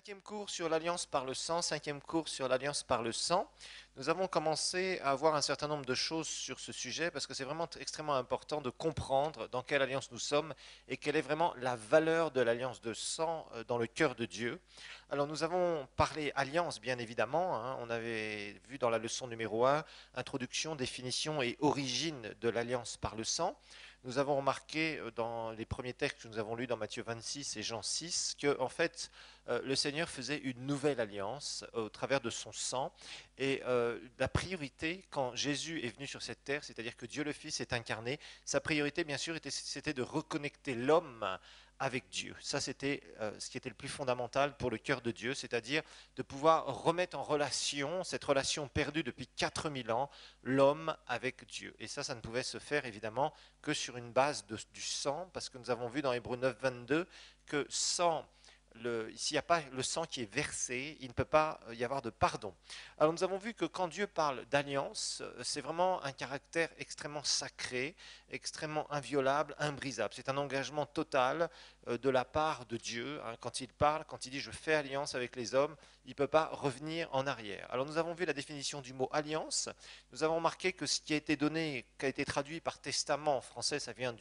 Cinquième cours sur l'alliance par le sang, cinquième cours sur l'alliance par le sang. Nous avons commencé à voir un certain nombre de choses sur ce sujet parce que c'est vraiment extrêmement important de comprendre dans quelle alliance nous sommes et quelle est vraiment la valeur de l'alliance de sang dans le cœur de Dieu. Alors nous avons parlé alliance bien évidemment, hein. On avait vu dans la leçon numéro 1, introduction, définition et origine de l'alliance par le sang. Nous avons remarqué dans les premiers textes que nous avons lus dans Matthieu 26 et Jean 6 que en fait le Seigneur faisait une nouvelle alliance au travers de son sang. Et la priorité, quand Jésus est venu sur cette terre, c'est-à-dire que Dieu le Fils est incarné, sa priorité, bien sûr, c'était de reconnecter l'homme avec Dieu. Ça, c'était ce qui était le plus fondamental pour le cœur de Dieu, c'est-à-dire de pouvoir remettre en relation cette relation perdue depuis 4000 ans, l'homme avec Dieu. Et ça ne pouvait se faire évidemment que sur une base du sang, parce que nous avons vu dans Hébreux 9, 22 que sans s'il n'y a pas le sang qui est versé, il ne peut pas y avoir de pardon. Alors nous avons vu que quand Dieu parle d'alliance, c'est vraiment un caractère extrêmement sacré, extrêmement inviolable, imbrisable. C'est un engagement total de la part de Dieu. Quand il parle, quand il dit je fais alliance avec les hommes, il ne peut pas revenir en arrière. Alors nous avons vu la définition du mot alliance. Nous avons remarqué que ce qui a été donné, qui a été traduit par testament en français, ça vient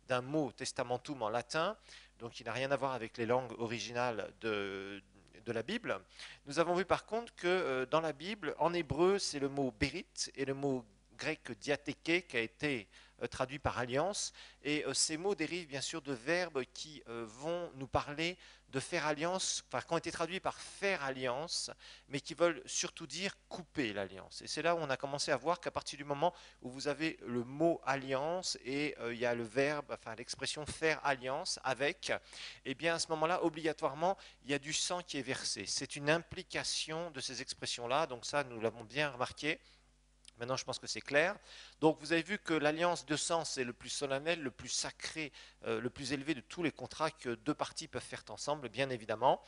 d'un mot testamentum en latin, donc il n'a rien à voir avec les langues originales de la Bible. Nous avons vu par contre que dans la Bible, en hébreu, c'est le mot bérit et le mot grec diathéké qui a été traduit par alliance. Et ces mots dérivent bien sûr de verbes qui vont nous parler de faire alliance, enfin, qui ont été traduits par faire alliance, mais qui veulent surtout dire couper l'alliance. Et c'est là où on a commencé à voir qu'à partir du moment où vous avez le mot alliance et il y a le verbe, enfin l'expression faire alliance avec, et bien à ce moment-là, obligatoirement, il y a du sang qui est versé. C'est une implication de ces expressions-là, donc ça, nous l'avons bien remarqué. Maintenant, je pense que c'est clair. Donc, vous avez vu que l'alliance de sang, c'est le plus solennel, le plus sacré, le plus élevé de tous les contrats que deux parties peuvent faire ensemble, bien évidemment.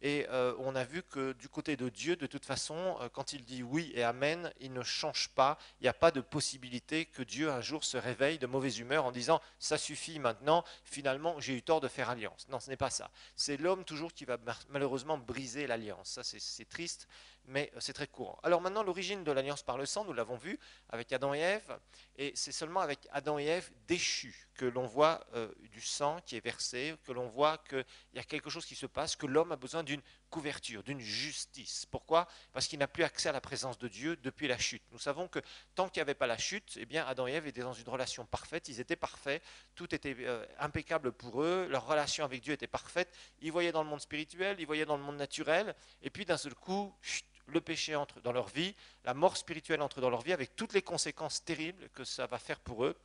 Et on a vu que du côté de Dieu, de toute façon, quand il dit oui et amen, il ne change pas. Il n'y a pas de possibilité que Dieu un jour se réveille de mauvaise humeur en disant ça suffit maintenant, finalement, j'ai eu tort de faire alliance. Non, ce n'est pas ça. C'est l'homme toujours qui va malheureusement briser l'alliance. Ça, c'est triste, mais c'est très courant. Alors maintenant, l'origine de l'alliance par le sang, nous l'avons vu avec Adam et Ève, et c'est seulement avec Adam et Ève déchus que l'on voit du sang qui est versé, que l'on voit qu'il y a quelque chose qui se passe, que l'homme a besoin d'une couverture, d'une justice. Pourquoi? Parce qu'il n'a plus accès à la présence de Dieu depuis la chute. Nous savons que tant qu'il n'y avait pas la chute, eh bien Adam et Ève étaient dans une relation parfaite, ils étaient parfaits, tout était impeccable pour eux, leur relation avec Dieu était parfaite, ils voyaient dans le monde spirituel, ils voyaient dans le monde naturel, et puis d'un seul coup, le péché entre dans leur vie, la mort spirituelle entre dans leur vie avec toutes les conséquences terribles que ça va faire pour eux.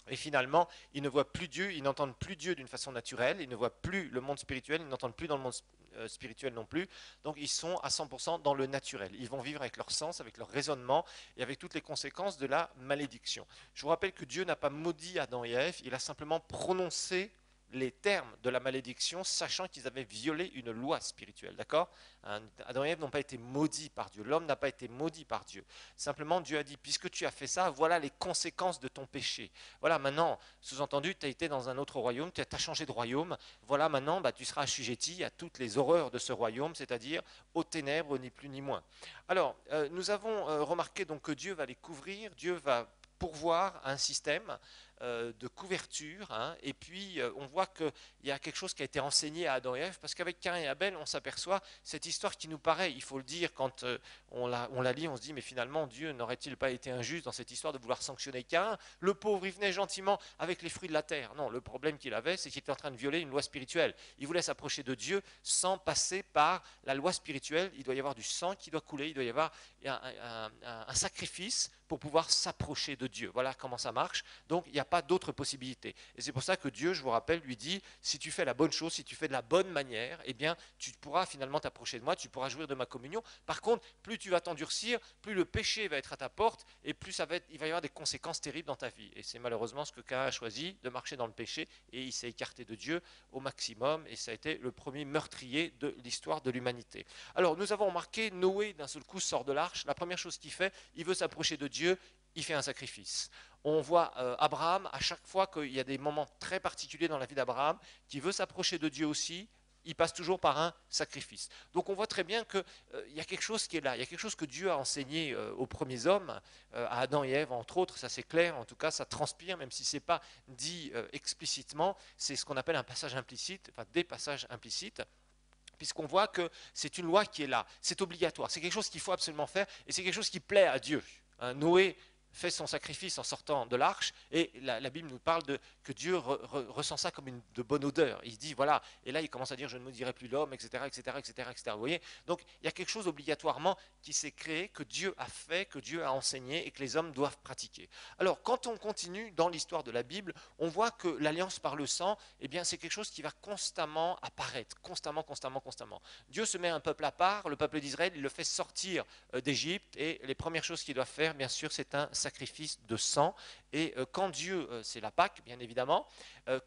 Et finalement, ils ne voient plus Dieu, ils n'entendent plus Dieu d'une façon naturelle, ils ne voient plus le monde spirituel, ils n'entendent plus dans le monde spirituel non plus. Donc ils sont à 100% dans le naturel. Ils vont vivre avec leur sens, avec leur raisonnement et avec toutes les conséquences de la malédiction. Je vous rappelle que Dieu n'a pas maudit Adam et Ève, il a simplement prononcé les termes de la malédiction, sachant qu'ils avaient violé une loi spirituelle, d'accord? Adam et Ève n'ont pas été maudits par Dieu, l'homme n'a pas été maudit par Dieu. Simplement, Dieu a dit, puisque tu as fait ça, voilà les conséquences de ton péché. Voilà, maintenant, sous-entendu, tu as été dans un autre royaume, tu as changé de royaume, voilà, maintenant, tu seras assujetti à toutes les horreurs de ce royaume, c'est-à-dire aux ténèbres, ni plus ni moins. Alors, nous avons remarqué donc que Dieu va les couvrir, Dieu va pourvoir un système de couverture, hein, et puis on voit qu'il y a quelque chose qui a été enseigné à Adam et Ève, parce qu'avec Caïn et Abel, on s'aperçoit cette histoire qui nous paraît, il faut le dire, quand on la lit, on se dit, mais finalement, Dieu n'aurait-il pas été injuste dans cette histoire de vouloir sanctionner Caïn? Le pauvre, il venait gentiment avec les fruits de la terre. Non, le problème qu'il avait, c'est qu'il était en train de violer une loi spirituelle. Il voulait s'approcher de Dieu sans passer par la loi spirituelle. Il doit y avoir du sang qui doit couler, il doit y avoir un sacrifice pour pouvoir s'approcher de Dieu. Voilà comment ça marche. Donc, il n'y a pas d'autre possibilité. Et c'est pour ça que Dieu, je vous rappelle, lui dit, si tu fais la bonne chose, si tu fais de la bonne manière, eh bien, tu pourras finalement t'approcher de moi, tu pourras jouir de ma communion. Par contre, plus tu vas t'endurcir, plus le péché va être à ta porte, et plus il va y avoir des conséquences terribles dans ta vie. Et c'est malheureusement ce que Caïn a choisi, de marcher dans le péché, et il s'est écarté de Dieu au maximum, et ça a été le premier meurtrier de l'histoire de l'humanité. Alors, nous avons remarqué, Noé, d'un seul coup, sort de l'arche. La première chose qu'il fait, il veut s'approcher de Dieu, il fait un sacrifice. On voit Abraham, à chaque fois qu'il y a des moments très particuliers dans la vie d'Abraham, qui veut s'approcher de Dieu aussi, il passe toujours par un sacrifice. Donc on voit très bien qu'il y a quelque chose qui est là, il y a quelque chose que Dieu a enseigné aux premiers hommes, à Adam et Ève entre autres, ça c'est clair, en tout cas ça transpire, même si ce n'est pas dit explicitement, c'est ce qu'on appelle un passage implicite, enfin des passages implicites, puisqu'on voit que c'est une loi qui est là, c'est obligatoire, c'est quelque chose qu'il faut absolument faire, et c'est quelque chose qui plaît à Dieu. Noé fait son sacrifice en sortant de l'arche, et la Bible nous parle que Dieu ressent ça comme de bonne odeur. Il dit, voilà, et là il commence à dire, je ne maudirai plus l'homme, etc., etc., etc., etc. Vous voyez? Donc il y a quelque chose obligatoirement qui s'est créé, que Dieu a fait, que Dieu a enseigné, et que les hommes doivent pratiquer. Alors quand on continue dans l'histoire de la Bible, on voit que l'alliance par le sang, eh bien c'est quelque chose qui va constamment apparaître, constamment, constamment, constamment. Dieu se met un peuple à part, le peuple d'Israël, il le fait sortir d'Égypte, et les premières choses qu'il doit faire, bien sûr, c'est un sacrifice de sang. Et quand Dieu, c'est la Pâque bien évidemment,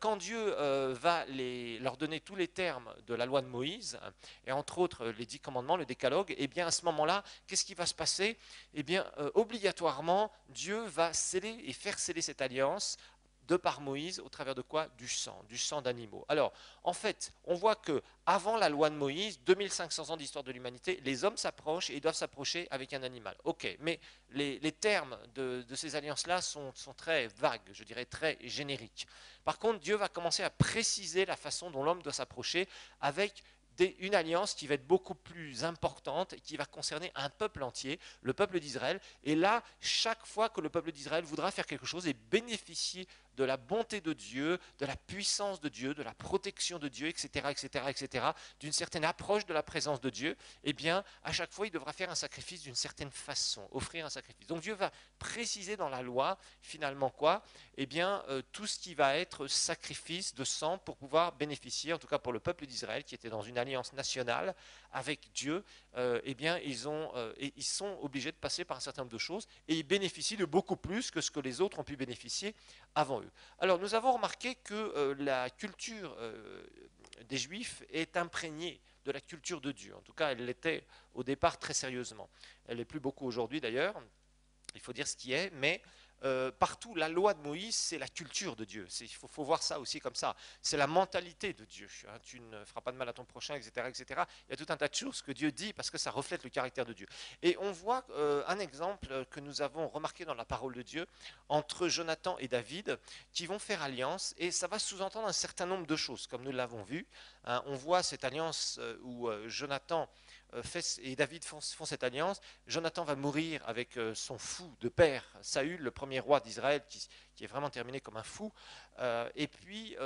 quand Dieu va leur donner tous les termes de la loi de Moïse, et entre autres les 10 commandements, le décalogue, et bien à ce moment-là, qu'est-ce qui va se passer? Eh bien obligatoirement, Dieu va sceller et faire sceller cette alliance de par Moïse, au travers de quoi? Du sang d'animaux. Alors, en fait, on voit que avant la loi de Moïse, 2500 ans d'histoire de l'humanité, les hommes s'approchent et ils doivent s'approcher avec un animal. Ok, mais les termes de ces alliances-là sont très vagues, je dirais très génériques. Par contre, Dieu va commencer à préciser la façon dont l'homme doit s'approcher avec une alliance qui va être beaucoup plus importante et qui va concerner un peuple entier, le peuple d'Israël. Et là, chaque fois que le peuple d'Israël voudra faire quelque chose et bénéficier de la bonté de Dieu, de la puissance de Dieu, de la protection de Dieu, etc., etc., etc., d'une certaine approche de la présence de Dieu, eh bien, à chaque fois, il devra faire un sacrifice d'une certaine façon, offrir un sacrifice. Donc Dieu va préciser dans la loi, finalement quoi? Eh bien, tout ce qui va être sacrifice de sang pour pouvoir bénéficier, en tout cas pour le peuple d'Israël, qui était dans une alliance nationale avec Dieu, eh bien, ils sont obligés de passer par un certain nombre de choses, et ils bénéficient de beaucoup plus que ce que les autres ont pu bénéficier avant eux. Alors nous avons remarqué que la culture des Juifs est imprégnée de la culture de Dieu. En tout cas, elle l'était au départ très sérieusement. Elle n'est plus beaucoup aujourd'hui d'ailleurs, il faut dire ce qui est, mais partout, la loi de Moïse, c'est la culture de Dieu. Il faut voir ça aussi comme ça. C'est la mentalité de Dieu. Hein, tu ne feras pas de mal à ton prochain, etc., etc. Il y a tout un tas de choses que Dieu dit parce que ça reflète le caractère de Dieu. Et on voit un exemple que nous avons remarqué dans la parole de Dieu entre Jonathan et David qui vont faire alliance, et ça va sous-entendre un certain nombre de choses, comme nous l'avons vu. Hein, on voit cette alliance où Jonathan et David font cette alliance. Jonathan va mourir avec son fou de père, Saül, le premier roi d'Israël, qui est vraiment terminé comme un fou. Et puis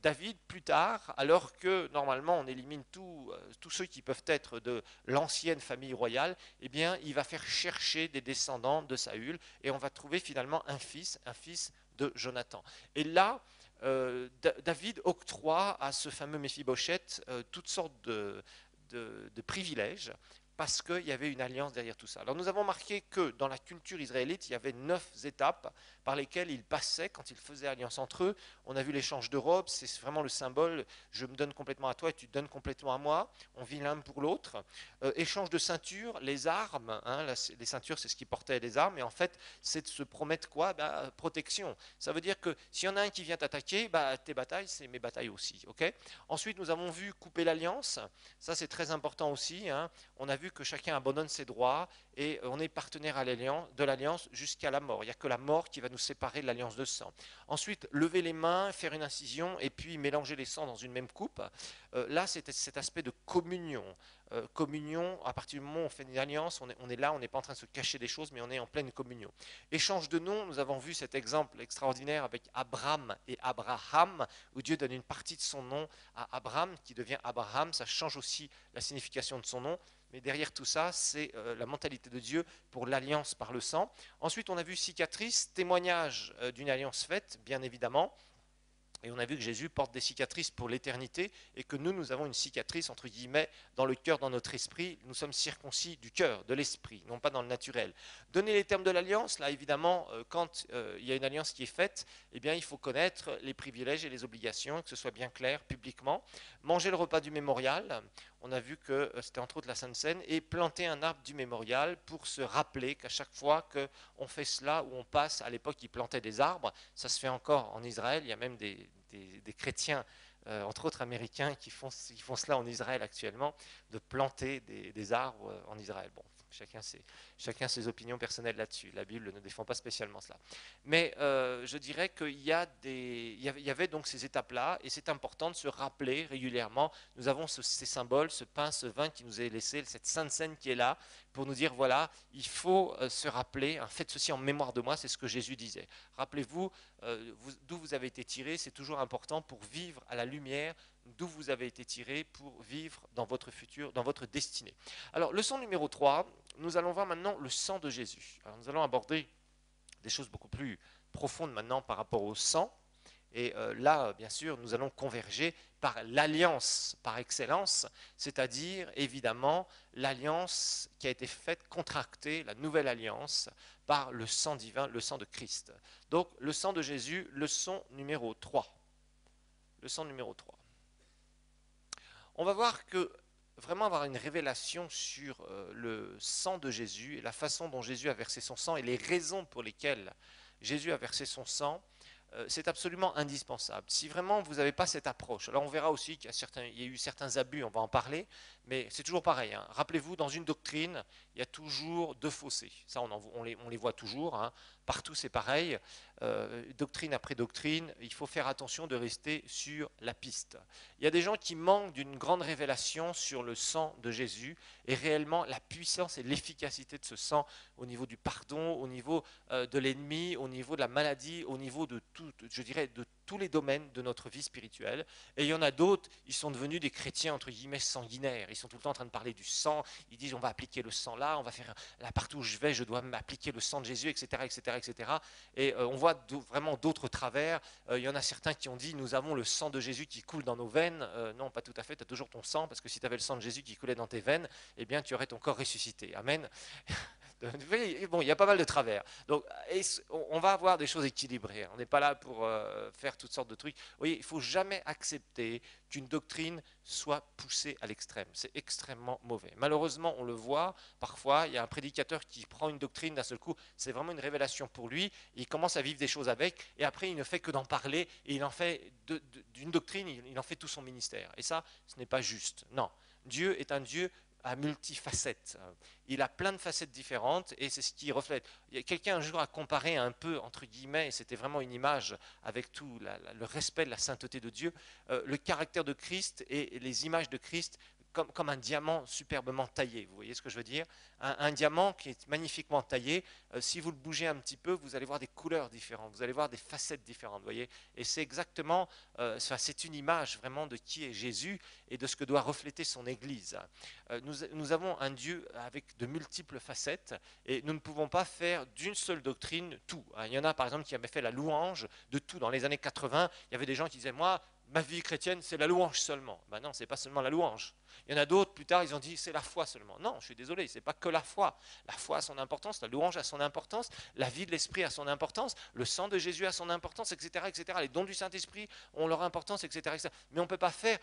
David, plus tard, alors que normalement on élimine tous ceux qui peuvent être de l'ancienne famille royale, eh bien il va faire chercher des descendants de Saül, et on va trouver finalement un fils de Jonathan. Et là, David octroie à ce fameux Méphibosheth toutes sortes de privilèges, parce qu'il y avait une alliance derrière tout ça. Alors nous avons marqué que dans la culture israélite, il y avait 9 étapes par lesquelles ils passaient quand ils faisaient alliance entre eux. On a vu l'échange de robes, c'est vraiment le symbole, je me donne complètement à toi et tu te donnes complètement à moi, on vit l'un pour l'autre. Échange de ceintures, les armes, hein, les ceintures c'est ce qui portait les armes, et en fait c'est de se promettre quoi? Protection. Ça veut dire que s'il y en a un qui vient t'attaquer, tes batailles c'est mes batailles aussi. Okay. Ensuite nous avons vu couper l'alliance, ça c'est très important aussi, hein. On a vu que chacun abandonne ses droits et on est partenaire de l'alliance jusqu'à la mort. Il n'y a que la mort qui va nous séparer de l'alliance de sang. Ensuite, lever les mains, faire une incision et puis mélanger les sangs dans une même coupe. Là, c'est cet aspect de communion. Communion, à partir du moment où on fait une alliance, on est là, on n'est pas en train de se cacher des choses, mais on est en pleine communion. Échange de noms, nous avons vu cet exemple extraordinaire avec Abraham et Abraham, où Dieu donne une partie de son nom à Abraham, qui devient Abraham. Ça change aussi la signification de son nom. Mais derrière tout ça, c'est la mentalité de Dieu pour l'alliance par le sang. Ensuite, on a vu cicatrice, témoignage d'une alliance faite, bien évidemment. Et on a vu que Jésus porte des cicatrices pour l'éternité, et que nous avons une cicatrice, entre guillemets, dans le cœur, dans notre esprit. Nous sommes circoncis du cœur, de l'esprit, non pas dans le naturel. Donner les termes de l'alliance, là évidemment, quand il y a une alliance qui est faite, eh bien, il faut connaître les privilèges et les obligations, que ce soit bien clair publiquement. Manger le repas du mémorial, on a vu que c'était entre autres la Sainte Seine, et planter un arbre du mémorial pour se rappeler qu'à chaque fois qu'on fait cela, où on passe, à l'époque ils plantaient des arbres, ça se fait encore en Israël, il y a même des chrétiens entre autres américains, qui font cela en Israël actuellement, de planter des arbres en Israël. Bon, chacun ses opinions personnelles là-dessus. La Bible ne défend pas spécialement cela. Mais je dirais qu'il y avait donc ces étapes-là, et c'est important de se rappeler régulièrement. Nous avons ces symboles, ce pain, ce vin qui nous est laissé, cette sainte scène qui est là, pour nous dire, voilà, il faut se rappeler, hein, faites ceci en mémoire de moi, c'est ce que Jésus disait. Rappelez-vous d'où vous avez été tiré, c'est toujours important pour vivre à la lumière d'où vous avez été tiré pour vivre dans votre futur, dans votre destinée. Alors, leçon numéro 3, nous allons voir maintenant le sang de Jésus. Alors, nous allons aborder des choses beaucoup plus profondes maintenant par rapport au sang. Et là, bien sûr, nous allons converger par l'alliance par excellence, c'est-à-dire évidemment l'alliance qui a été faite, contractée, la nouvelle alliance par le sang divin, le sang de Christ. Donc le sang de Jésus, leçon numéro 3. Leçon numéro 3. On va voir que vraiment avoir une révélation sur le sang de Jésus et la façon dont Jésus a versé son sang et les raisons pour lesquelles Jésus a versé son sang, c'est absolument indispensable. Si vraiment vous n'avez pas cette approche, alors on verra aussi qu'il y a eu certains abus, on va en parler, mais c'est toujours pareil. Hein. Rappelez-vous, dans une doctrine, il y a toujours deux fossés. Ça, on les voit toujours. Hein. Partout, c'est pareil. Doctrine après doctrine, il faut faire attention de rester sur la piste. Il y a des gens qui manquent d'une grande révélation sur le sang de Jésus et réellement la puissance et l'efficacité de ce sang au niveau du pardon, au niveau de l'ennemi, au niveau de la maladie, au niveau de tout, je dirais, de tous les domaines de notre vie spirituelle. Et il y en a d'autres, ils sont devenus des chrétiens entre guillemets sanguinaires. Ils sont tout le temps en train de parler du sang. Ils disent on va appliquer le sang là, on va faire là partout où je vais, je dois m'appliquer le sang de Jésus, etc., etc., etc. Et on voit vraiment d'autres travers. Il y en a certains qui ont dit nous avons le sang de Jésus qui coule dans nos veines. Non, pas tout à fait. Tu as toujours ton sang parce que si tu avais le sang de Jésus qui coulait dans tes veines, eh bien tu aurais ton corps ressuscité. Amen. Bon, il y a pas mal de travers. Donc, on va avoir des choses équilibrées. On n'est pas là pour faire toutes sortes de trucs. Vous voyez, il ne faut jamais accepter qu'une doctrine soit poussée à l'extrême. C'est extrêmement mauvais. Malheureusement, on le voit. Parfois, il y a un prédicateur qui prend une doctrine d'un seul coup. C'est vraiment une révélation pour lui. Il commence à vivre des choses avec. Et après, il ne fait que d'en parler. Et il en fait d'une doctrine, il en fait tout son ministère. Et ça, ce n'est pas juste. Non. Dieu est un Dieu à multifacettes. Il a plein de facettes différentes et c'est ce qui reflète. Quelqu'un un jour a comparé un peu, entre guillemets, et c'était vraiment une image avec tout le respect de la sainteté de Dieu, le caractère de Christ et les images de Christ comme un diamant superbement taillé. Vous voyez ce que je veux dire? Un diamant qui est magnifiquement taillé, si vous le bougez un petit peu, vous allez voir des couleurs différentes, vous allez voir des facettes différentes. Vous voyez? Et c'est exactement, c'est une image vraiment de qui est Jésus et de ce que doit refléter son Église. Nous avons un Dieu avec de multiples facettes et nous ne pouvons pas faire d'une seule doctrine tout. Il y en a par exemple qui avaient fait la louange de tout. Dans les années 80, il y avait des gens qui disaient moi, ma vie chrétienne, c'est la louange seulement. Ben non, c'est pas seulement la louange. Il y en a d'autres, plus tard, ils ont dit c'est la foi seulement. Non, je suis désolé, c'est pas que la foi. La foi a son importance, la louange a son importance, la vie de l'esprit a son importance, le sang de Jésus a son importance, etc., etc. Les dons du Saint-Esprit ont leur importance, etc., etc. Mais on ne peut pas faire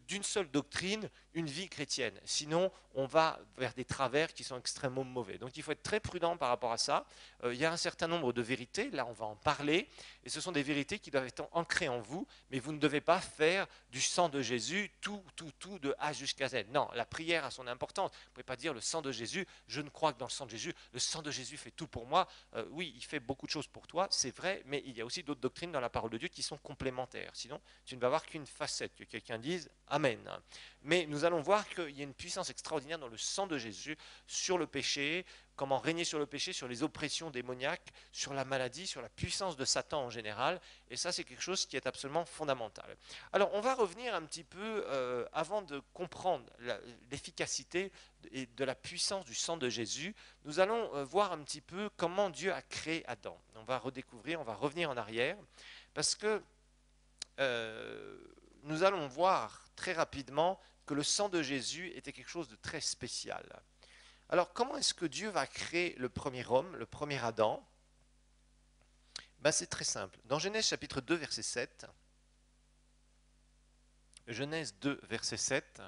d'une seule doctrine une vie chrétienne. Sinon, on va vers des travers qui sont extrêmement mauvais. Donc il faut être très prudent par rapport à ça. Il y a un certain nombre de vérités, là on va en parler, et ce sont des vérités qui doivent être ancrées en vous, mais vous ne devez pas faire du sang de Jésus tout de A jusqu'à Z. Non, la prière a son importance. Vous ne pouvez pas dire le sang de Jésus, je ne crois que dans le sang de Jésus, le sang de Jésus fait tout pour moi. Oui, il fait beaucoup de choses pour toi, c'est vrai, mais il y a aussi d'autres doctrines dans la parole de Dieu qui sont complémentaires. Sinon, tu ne vas voir qu'une facette, que quelqu'un dise Amen. Mais nous allons voir qu'il y a une puissance extraordinaire dans le sang de Jésus sur le péché, comment régner sur le péché, sur les oppressions démoniaques, sur la maladie, sur la puissance de Satan en général. Et ça, c'est quelque chose qui est absolument fondamental. Alors, on va revenir un petit peu, avant de comprendre l'efficacité et de la puissance du sang de Jésus, nous allons voir un petit peu comment Dieu a créé Adam. On va redécouvrir, on va revenir en arrière, parce que nous allons voir très rapidement que le sang de Jésus était quelque chose de très spécial. Alors, comment est-ce que Dieu va créer le premier homme, le premier Adam? C'est très simple. Dans Genèse chapitre 2, verset 7, Genèse 2, verset 7,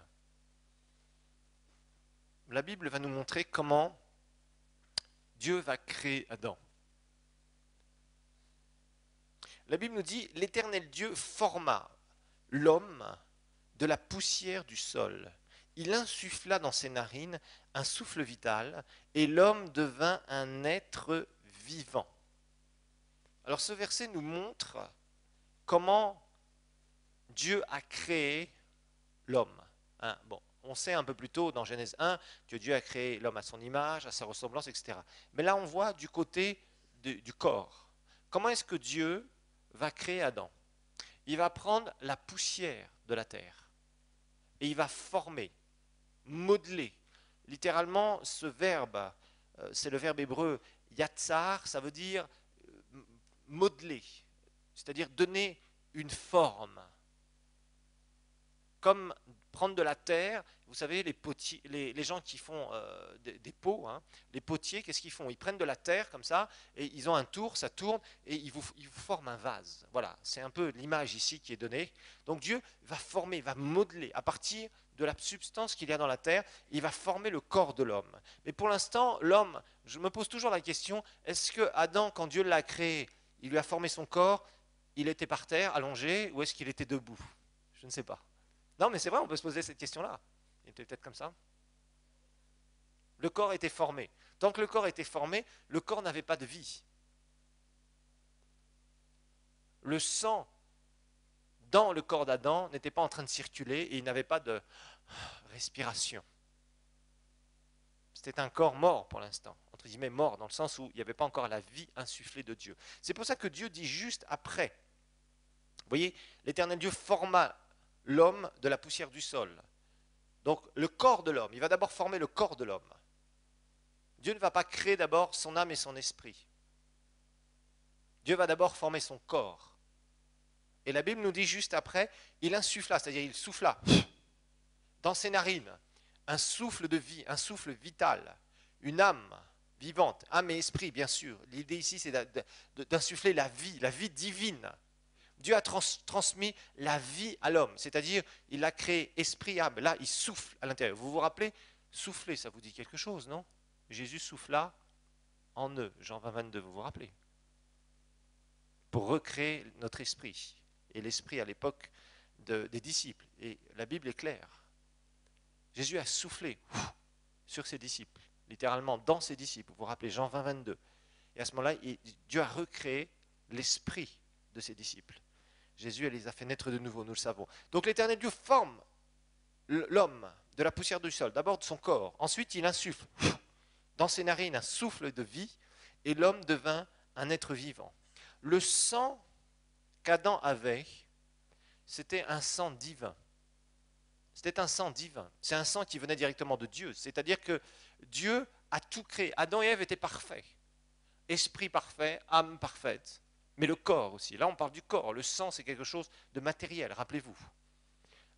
la Bible va nous montrer comment Dieu va créer Adam. La Bible nous dit, l'Éternel Dieu forma l'homme de la poussière du sol. Il insuffla dans ses narines un souffle vital, et l'homme devint un être vivant. Alors ce verset nous montre comment Dieu a créé l'homme. Hein, bon, on sait un peu plus tôt dans Genèse 1 que Dieu a créé l'homme à son image, à sa ressemblance, etc. Mais là on voit du côté du corps. Comment est-ce que Dieu va créer Adam? Il va prendre la poussière de la terre et il va former, modeler. Littéralement, ce verbe, c'est le verbe hébreu yatsar, ça veut dire modeler, c'est-à-dire donner une forme. Comme prendre de la terre, vous savez, les gens qui font des pots, hein, les potiers, qu'est-ce qu'ils font? Ils prennent de la terre comme ça, et ils ont un tour, ça tourne, et ils vous forment un vase. Voilà, c'est un peu l'image ici qui est donnée. Donc Dieu va former, va modeler, à partir de la substance qu'il y a dans la terre, il va former le corps de l'homme. Mais pour l'instant, l'homme, je me pose toujours la question, est-ce que Adam, quand Dieu l'a créé, il lui a formé son corps, il était par terre, allongé, ou est-ce qu'il était debout? Je ne sais pas. Non, mais c'est vrai, on peut se poser cette question-là. Il était peut-être comme ça. Le corps était formé. Tant que le corps était formé, le corps n'avait pas de vie. Le sang dans le corps d'Adam n'était pas en train de circuler et il n'avait pas de respiration. C'était un corps mort pour l'instant, entre guillemets mort, dans le sens où il n'y avait pas encore la vie insufflée de Dieu. C'est pour ça que Dieu dit juste après. Vous voyez, l'Éternel Dieu forma l'homme de la poussière du sol. Donc le corps de l'homme, il va d'abord former le corps de l'homme. Dieu ne va pas créer d'abord son âme et son esprit. Dieu va d'abord former son corps. Et la Bible nous dit juste après, il insuffla, c'est-à-dire il souffla dans ses narines un souffle de vie, un souffle vital, une âme vivante, âme et esprit bien sûr. L'idée ici c'est d'insuffler la vie divine. Dieu a transmis la vie à l'homme, c'est-à-dire il a créé esprit, âme. Là, il souffle à l'intérieur. Vous vous rappelez, souffler, ça vous dit quelque chose, non? Jésus souffla en eux, Jean 20, 22, vous vous rappelez? Pour recréer notre esprit. Et l'esprit à l'époque des disciples. Et la Bible est claire. Jésus a soufflé sur ses disciples, littéralement dans ses disciples. Vous vous rappelez, Jean 20, 22. Et à ce moment-là, Dieu a recréé l'esprit de ses disciples. Jésus les a fait naître de nouveau, nous le savons. Donc l'Éternel Dieu forme l'homme de la poussière du sol, d'abord de son corps. Ensuite, il insuffle dans ses narines un souffle de vie et l'homme devint un être vivant. Le sang qu'Adam avait, c'était un sang divin. C'était un sang divin. C'est un sang qui venait directement de Dieu. C'est-à-dire que Dieu a tout créé. Adam et Ève étaient parfaits. Esprit parfait, âme parfaite. Mais le corps aussi. Là, on parle du corps. Le sang, c'est quelque chose de matériel, rappelez-vous.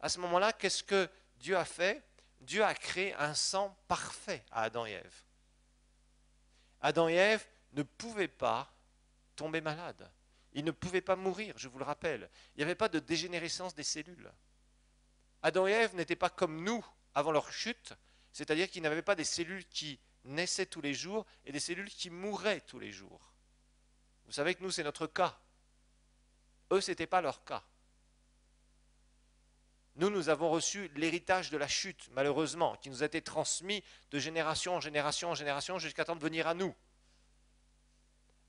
À ce moment-là, qu'est-ce que Dieu a fait? Dieu a créé un sang parfait à Adam et Ève. Adam et Ève ne pouvaient pas tomber malades. Ils ne pouvaient pas mourir, je vous le rappelle. Il n'y avait pas de dégénérescence des cellules. Adam et Ève n'étaient pas comme nous avant leur chute, c'est-à-dire qu'ils n'avaient pas des cellules qui naissaient tous les jours et des cellules qui mouraient tous les jours. Vous savez que nous, c'est notre cas. Eux, ce n'était pas leur cas. Nous avons reçu l'héritage de la chute, malheureusement, qui nous a été transmis de génération en génération en génération jusqu'à temps de venir à nous.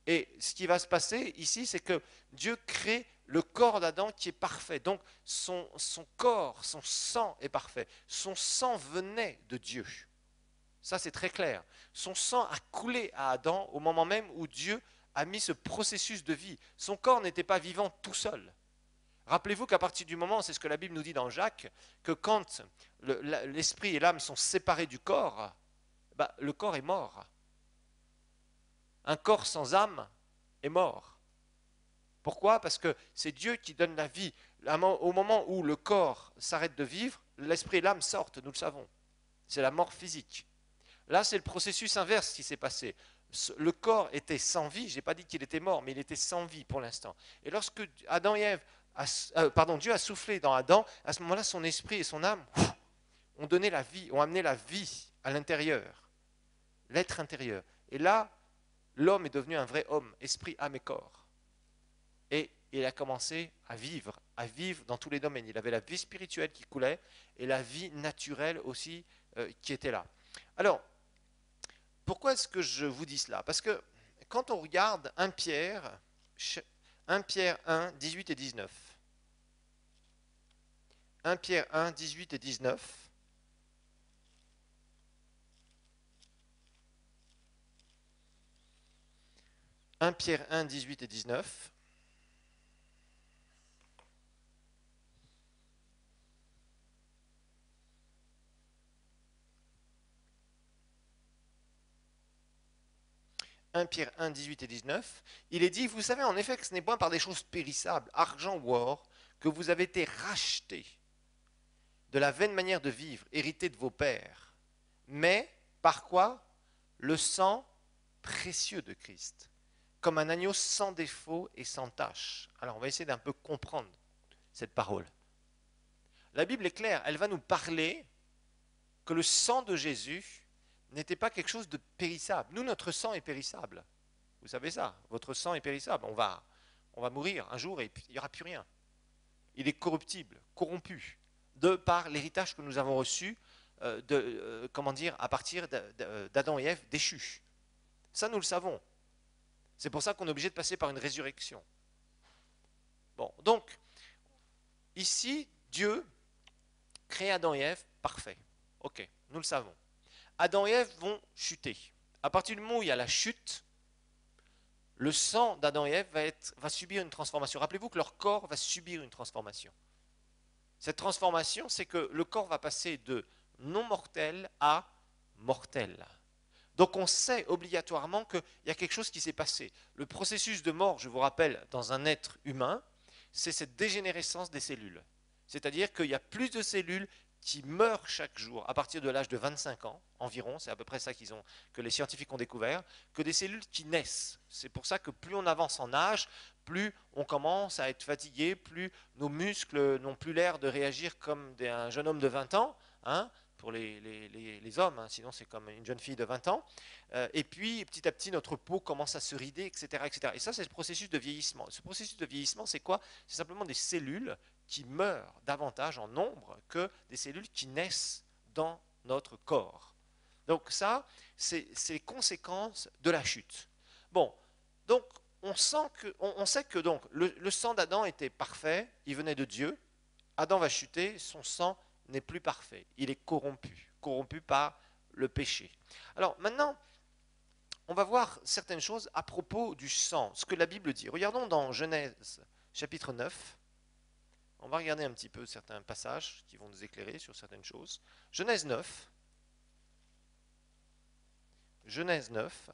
Et ce qui va se passer ici, c'est que Dieu crée le corps d'Adam qui est parfait. Donc son corps, son sang est parfait. Son sang venait de Dieu. Ça, c'est très clair. Son sang a coulé à Adam au moment même où Dieu a mis ce processus de vie. Son corps n'était pas vivant tout seul. Rappelez-vous qu'à partir du moment, c'est ce que la Bible nous dit dans Jacques, que quand l'esprit et l'âme sont séparés du corps, le corps est mort. Un corps sans âme est mort. Pourquoi? Parce que c'est Dieu qui donne la vie. Au moment où le corps s'arrête de vivre, l'esprit et l'âme sortent, nous le savons. C'est la mort physique. Là, c'est le processus inverse qui s'est passé. Le corps était sans vie, je n'ai pas dit qu'il était mort, mais il était sans vie pour l'instant. Et lorsque Adam et Ève, Dieu a soufflé dans Adam, à ce moment-là, son esprit et son âme ont donné la vie, ont amené la vie à l'intérieur, l'être intérieur. Et là, l'homme est devenu un vrai homme, esprit, âme et corps. Et et il a commencé à vivre dans tous les domaines. Il avait la vie spirituelle qui coulait et la vie naturelle aussi qui était là. Alors, pourquoi est-ce que je vous dis cela? Parce que quand on regarde 1 Pierre 1, 18 et 19, 1 Pierre 1, 18 et 19, 1 Pierre 1, 18 et 19, 1 Pierre 1, 18 et 19, il est dit, vous savez en effet que ce n'est point par des choses périssables, argent ou or, que vous avez été rachetés de la vaine manière de vivre, héritée de vos pères, mais par quoi? Le sang précieux de Christ, comme un agneau sans défaut et sans tache. Alors on va essayer d'un peu comprendre cette parole. La Bible est claire, elle va nous parler que le sang de Jésus n'était pas quelque chose de périssable. Nous, notre sang est périssable. Vous savez ça, votre sang est périssable. On va mourir un jour et il n'y aura plus rien. Il est corruptible, corrompu, de par l'héritage que nous avons reçu à partir d'Adam et Ève déchus. Ça, nous le savons. C'est pour ça qu'on est obligé de passer par une résurrection. Bon, donc, ici, Dieu crée Adam et Ève parfaits. Ok, nous le savons. Adam et Ève vont chuter. À partir du moment où il y a la chute, le sang d'Adam et Ève va subir une transformation. Rappelez-vous que leur corps va subir une transformation. Cette transformation, c'est que le corps va passer de non mortel à mortel. Donc on sait obligatoirement qu'il y a quelque chose qui s'est passé. Le processus de mort, je vous rappelle, dans un être humain, c'est cette dégénérescence des cellules. C'est-à-dire qu'il y a plus de cellules qui meurent chaque jour à partir de l'âge de 25 ans environ, c'est à peu près ça que les scientifiques ont découvert, que des cellules qui naissent. C'est pour ça que plus on avance en âge, plus on commence à être fatigué, plus nos muscles n'ont plus l'air de réagir comme un jeune homme de 20 ans, hein, pour les hommes, hein, sinon c'est comme une jeune fille de 20 ans. Et puis petit à petit notre peau commence à se rider, etc. etc. Et ça c'est le processus de vieillissement. Ce processus de vieillissement c'est quoi? C'est simplement des cellules qui meurent davantage en nombre que des cellules qui naissent dans notre corps. Donc ça, c'est les conséquences de la chute. Bon, donc on sait que donc, le sang d'Adam était parfait, il venait de Dieu. Adam va chuter, son sang n'est plus parfait, il est corrompu par le péché. Alors maintenant, on va voir certaines choses à propos du sang, ce que la Bible dit. Regardons dans Genèse chapitre 9. On va regarder un petit peu certains passages qui vont nous éclairer sur certaines choses. Genèse 9. Genèse 9.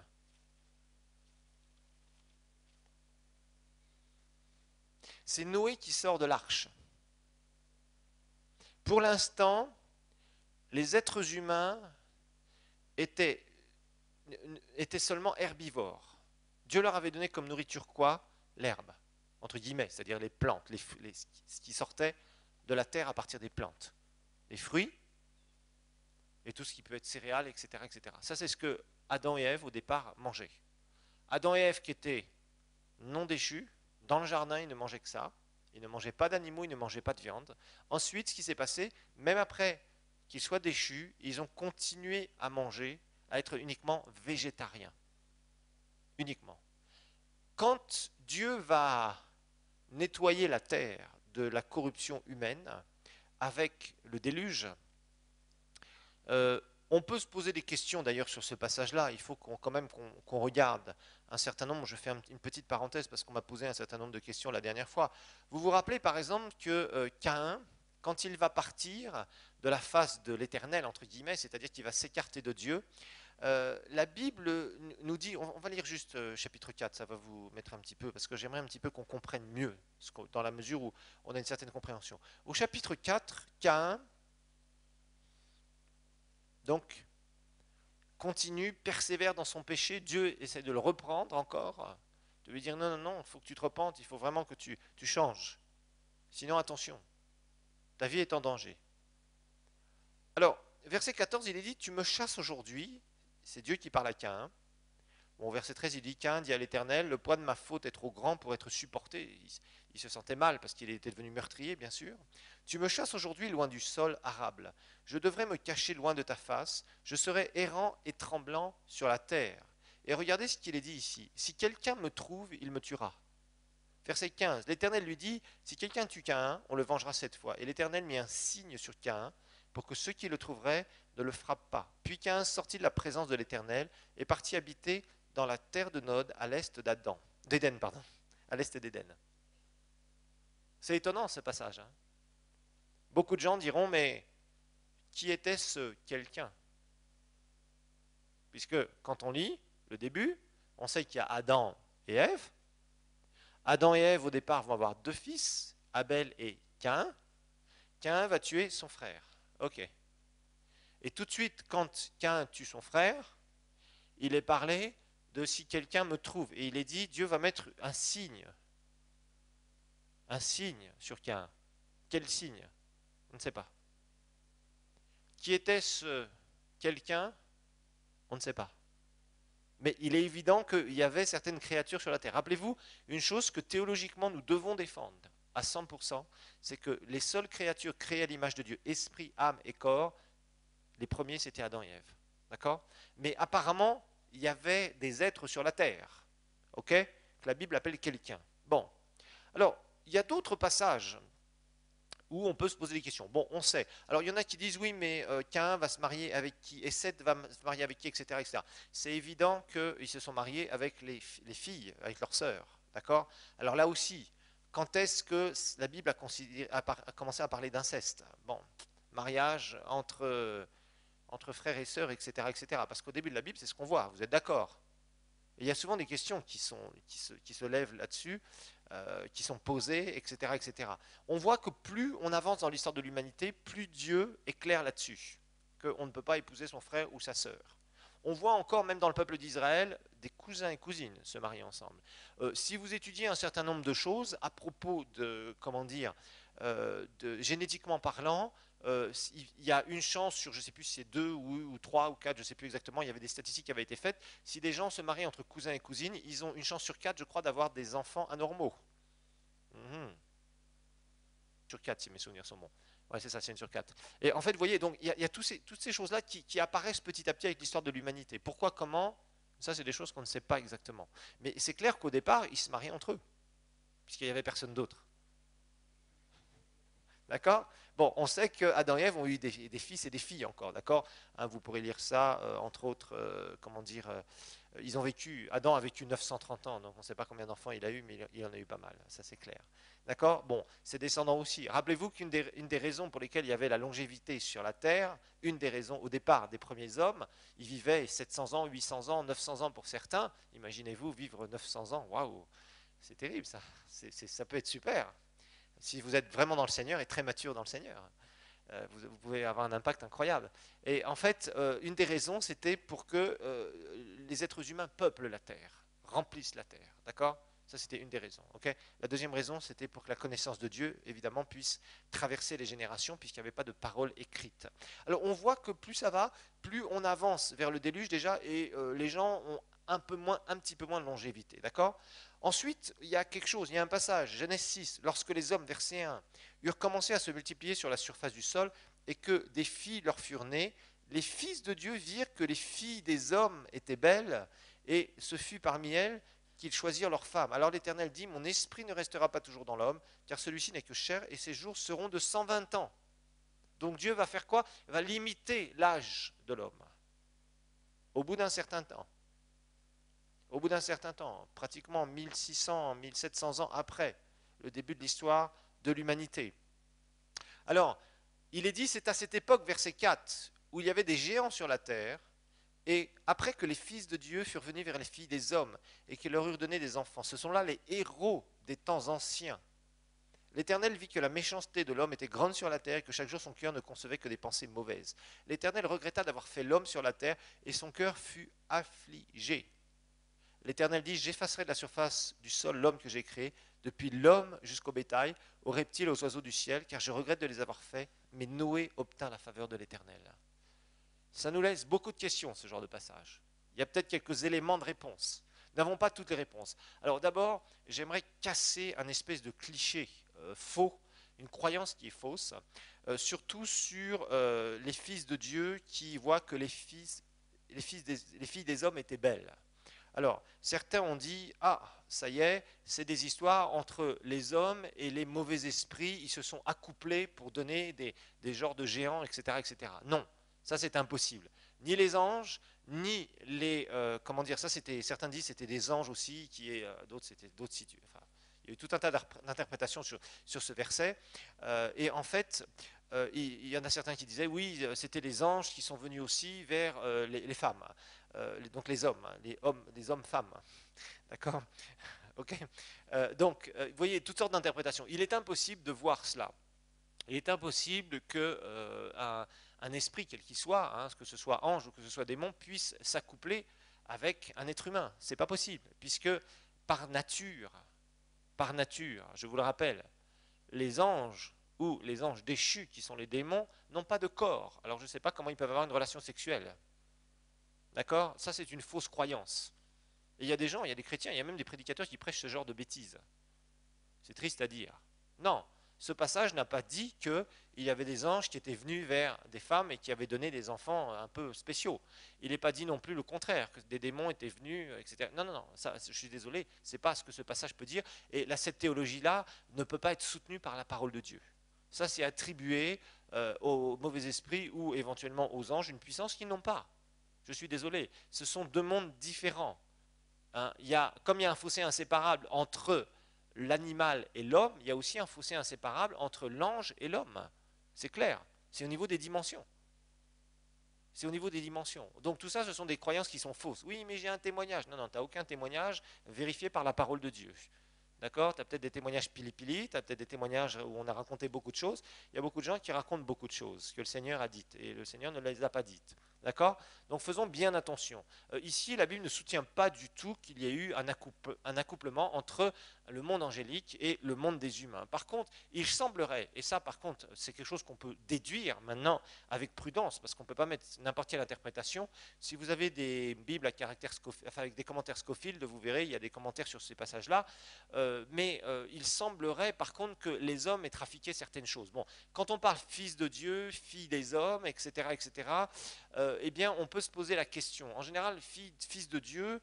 C'est Noé qui sort de l'arche. Pour l'instant, les êtres humains étaient seulement herbivores. Dieu leur avait donné comme nourriture quoi? L'herbe, entre guillemets, c'est-à-dire les plantes, ce qui sortait de la terre à partir des plantes. Les fruits et tout ce qui peut être céréales, etc. etc. Ça, c'est ce que Adam et Ève, au départ, mangeaient. Adam et Ève, qui étaient non déchus, dans le jardin, ils ne mangeaient que ça. Ils ne mangeaient pas d'animaux, ils ne mangeaient pas de viande. Ensuite, ce qui s'est passé, même après qu'ils soient déchus, ils ont continué à manger, à être uniquement végétariens. Uniquement. Quand Dieu va nettoyer la terre de la corruption humaine, avec le déluge, on peut se poser des questions d'ailleurs sur ce passage-là. Il faut quand même qu'on regarde un certain nombre. Je fais une petite parenthèse parce qu'on m'a posé un certain nombre de questions la dernière fois. Vous vous rappelez par exemple que Caïn, quand il va partir de la face de l'Éternel, entre guillemets, c'est-à-dire qu'il va s'écarter de Dieu, la Bible nous dit, on va lire juste chapitre 4, ça va vous mettre un petit peu, parce que j'aimerais un petit peu qu'on comprenne mieux, dans la mesure où on a une certaine compréhension. Au chapitre 4, Caïn, donc, continue, persévère dans son péché. Dieu essaie de le reprendre encore, de lui dire non, non, non, il faut que tu te repentes, il faut vraiment que tu changes. Sinon, attention, ta vie est en danger. Alors, verset 14, il est dit, tu me chasses aujourd'hui, c'est Dieu qui parle à Caïn. Bon, verset 13, il dit, Caïn dit à l'Éternel, le poids de ma faute est trop grand pour être supporté. Il se sentait mal parce qu'il était devenu meurtrier, bien sûr. Tu me chasses aujourd'hui loin du sol arable. Je devrais me cacher loin de ta face. Je serai errant et tremblant sur la terre. Et regardez ce qu'il est dit ici. Si quelqu'un me trouve, il me tuera. Verset 15. L'Éternel lui dit, si quelqu'un tue Caïn, on le vengera 7 fois. Et l'Éternel mit un signe sur Caïn pour que ceux qui le trouveraient ne le frappent pas. Puis Caïn sortit de la présence de l'Éternel et partit habiter dans la terre de Nod à l'est d'Éden, à l'est d'Éden. C'est étonnant ce passage. Hein. Beaucoup de gens diront, mais qui était ce quelqu'un? Puisque quand on lit le début, on sait qu'il y a Adam et Ève. Adam et Ève, au départ, vont avoir 2 fils, Abel et Caïn. Caïn va tuer son frère. Ok. Et tout de suite, quand Caïn tue son frère, il est parlé de si quelqu'un me trouve. Et il est dit, Dieu va mettre un signe sur Caïn. Quel signe? On ne sait pas. Qui était ce quelqu'un? On ne sait pas. Mais il est évident qu'il y avait certaines créatures sur la terre. Rappelez-vous, une chose que théologiquement nous devons défendre à 100%, c'est que les seules créatures créées à l'image de Dieu, esprit, âme et corps, les premiers c'était Adam et Ève. D'accord? Mais apparemment, il y avait des êtres sur la terre, ok? Que la Bible appelle quelqu'un. Bon. Alors, il y a d'autres passages où on peut se poser des questions. Bon, on sait. Alors, il y en a qui disent, oui, mais Caïn va se marier avec qui, et Seth va se marier avec qui, etc. etc. C'est évident qu'ils se sont mariés avec les filles, avec leurs sœurs. D'accord? Alors là aussi, quand est-ce que la Bible a commencé à parler d'inceste? Bon, mariage entre frères et sœurs, etc., etc. Parce qu'au début de la Bible, c'est ce qu'on voit. Vous êtes d'accord? Et il y a souvent des questions qui se lèvent là-dessus, qui sont posées, etc., etc. On voit que plus on avance dans l'histoire de l'humanité, plus Dieu est clair là-dessus, qu'on ne peut pas épouser son frère ou sa sœur. On voit encore, même dans le peuple d'Israël, des cousins et cousines se marier ensemble. Si vous étudiez un certain nombre de choses à propos de, comment dire, génétiquement parlant, il y a une chance sur, je ne sais plus si c'est 2 ou 3 ou 4, je ne sais plus exactement, il y avait des statistiques qui avaient été faites. Si des gens se marient entre cousins et cousines, ils ont une chance sur 4, je crois, d'avoir des enfants anormaux. Sur 4, si mes souvenirs sont bons. Ouais, c'est ça, c'est une sur 4. Et en fait, vous voyez, donc il y a toutes ces choses-là qui apparaissent petit à petit avec l'histoire de l'humanité. Pourquoi, comment? Ça, c'est des choses qu'on ne sait pas exactement. Mais c'est clair qu'au départ, ils se mariaient entre eux, puisqu'il n'y avait personne d'autre. D'accord? Bon, on sait qu'Adam et Ève ont eu des fils et des filles encore, d'accord? Hein, vous pourrez lire ça, entre autres, comment dire, ils ont vécu, Adam a vécu 930 ans, donc on ne sait pas combien d'enfants il a eu, mais il en a eu pas mal, ça c'est clair. D'accord? Bon, ses descendants aussi. Rappelez-vous qu'une des raisons pour lesquelles il y avait la longévité sur la Terre, une des raisons au départ des premiers hommes, ils vivaient 700 ans, 800 ans, 900 ans pour certains. Imaginez-vous vivre 900 ans, waouh, c'est terrible ça, ça peut être super. Si vous êtes vraiment dans le Seigneur et très mature dans le Seigneur, vous pouvez avoir un impact incroyable. Et en fait, une des raisons, c'était pour que les êtres humains peuplent la terre, remplissent la terre. D'accord? Ça, c'était une des raisons. Okay? La deuxième raison, c'était pour que la connaissance de Dieu, évidemment, puisse traverser les générations, puisqu'il n'y avait pas de parole écrite. Alors, on voit que plus ça va, plus on avance vers le déluge déjà, et les gens ont un petit peu moins de longévité. D'accord? Ensuite, il y a quelque chose, il y a un passage, Genèse 6, lorsque les hommes, verset 1, eurent commencé à se multiplier sur la surface du sol et que des filles leur furent nées, les fils de Dieu virent que les filles des hommes étaient belles et ce fut parmi elles qu'ils choisirent leurs femmes. Alors l'Éternel dit, mon esprit ne restera pas toujours dans l'homme, car celui-ci n'est que chair et ses jours seront de 120 ans. Donc Dieu va faire quoi? Il va limiter l'âge de l'homme au bout d'un certain temps. Au bout d'un certain temps, pratiquement 1600, 1700 ans après le début de l'histoire de l'humanité. Alors, il est dit, c'est à cette époque, verset 4, où il y avait des géants sur la terre, et après que les fils de Dieu furent venus vers les filles des hommes, et qu'ils leur eurent donné des enfants, ce sont là les héros des temps anciens. L'Éternel vit que la méchanceté de l'homme était grande sur la terre, et que chaque jour son cœur ne concevait que des pensées mauvaises. L'Éternel regretta d'avoir fait l'homme sur la terre, et son cœur fut affligé. L'Éternel dit, j'effacerai de la surface du sol l'homme que j'ai créé, depuis l'homme jusqu'au bétail, aux reptiles et aux oiseaux du ciel, car je regrette de les avoir faits, mais Noé obtint la faveur de l'Éternel. Ça nous laisse beaucoup de questions, ce genre de passage. Il y a peut-être quelques éléments de réponse. n'avons pas toutes les réponses. Alors d'abord, j'aimerais casser un espèce de cliché faux, une croyance qui est fausse, surtout sur les fils de Dieu qui voient que les filles des hommes étaient belles. Alors, certains ont dit, ah, ça y est, c'est des histoires entre les hommes et les mauvais esprits, ils se sont accouplés pour donner des genres de géants, etc., etc. Non, ça c'est impossible. Ni les anges, ni les... comment dire, ça c'était... Certains disent c'était des anges aussi, d'autres c'était d'autres situations. Enfin, il y a eu tout un tas d'interprétations sur ce verset. Et en fait, il y en a certains qui disaient, oui, c'était les anges qui sont venus aussi vers les femmes. Donc les hommes, les hommes-femmes. D'accord. Ok. Donc, vous voyez, toutes sortes d'interprétations. Il est impossible de voir cela. Il est impossible que un esprit, quel qu'il soit, hein, que ce soit ange ou que ce soit démon, puisse s'accoupler avec un être humain. C'est pas possible, puisque par nature, je vous le rappelle, les anges ou les anges déchus, qui sont les démons, n'ont pas de corps. Alors je ne sais pas comment ils peuvent avoir une relation sexuelle. D'accord. Ça, c'est une fausse croyance. Et il y a des gens, il y a des chrétiens, il y a même des prédicateurs qui prêchent ce genre de bêtises. C'est triste à dire. Non, ce passage n'a pas dit qu'il y avait des anges qui étaient venus vers des femmes et qui avaient donné des enfants un peu spéciaux. Il n'est pas dit non plus le contraire, que des démons étaient venus, etc. Non, non, non, ça, je suis désolé, c'est pas ce que ce passage peut dire. Et là, cette théologie-là ne peut pas être soutenue par la parole de Dieu. Ça, c'est attribué aux mauvais esprits ou éventuellement aux anges une puissance qu'ils n'ont pas. Je suis désolé, ce sont deux mondes différents. Hein. Comme il y a un fossé inséparable entre l'animal et l'homme, il y a aussi un fossé inséparable entre l'ange et l'homme. C'est clair, c'est au niveau des dimensions. C'est au niveau des dimensions. Donc tout ça, ce sont des croyances qui sont fausses. Oui, mais j'ai un témoignage. Non, non, tu n'as aucun témoignage vérifié par la parole de Dieu. D'accord. Tu as peut-être des témoignages pili-pili, tu as peut-être des témoignages où on a raconté beaucoup de choses. Il y a beaucoup de gens qui racontent beaucoup de choses que le Seigneur a dites et le Seigneur ne les a pas dites. D'accord. Donc faisons bien attention. Ici, la Bible ne soutient pas du tout qu'il y ait eu un accouplement entre le monde angélique et le monde des humains. Par contre, il semblerait, et ça par contre, c'est quelque chose qu'on peut déduire maintenant avec prudence, parce qu'on ne peut pas mettre n'importe quelle interprétation. Si vous avez des Bibles à caractère enfin, avec des commentaires Scofield, vous verrez, il y a des commentaires sur ces passages-là. Mais il semblerait par contre que les hommes aient trafiqué certaines choses. Bon, quand on parle fils de Dieu, fille des hommes, etc., etc., eh bien, on peut se poser la question. En général, fils de Dieu,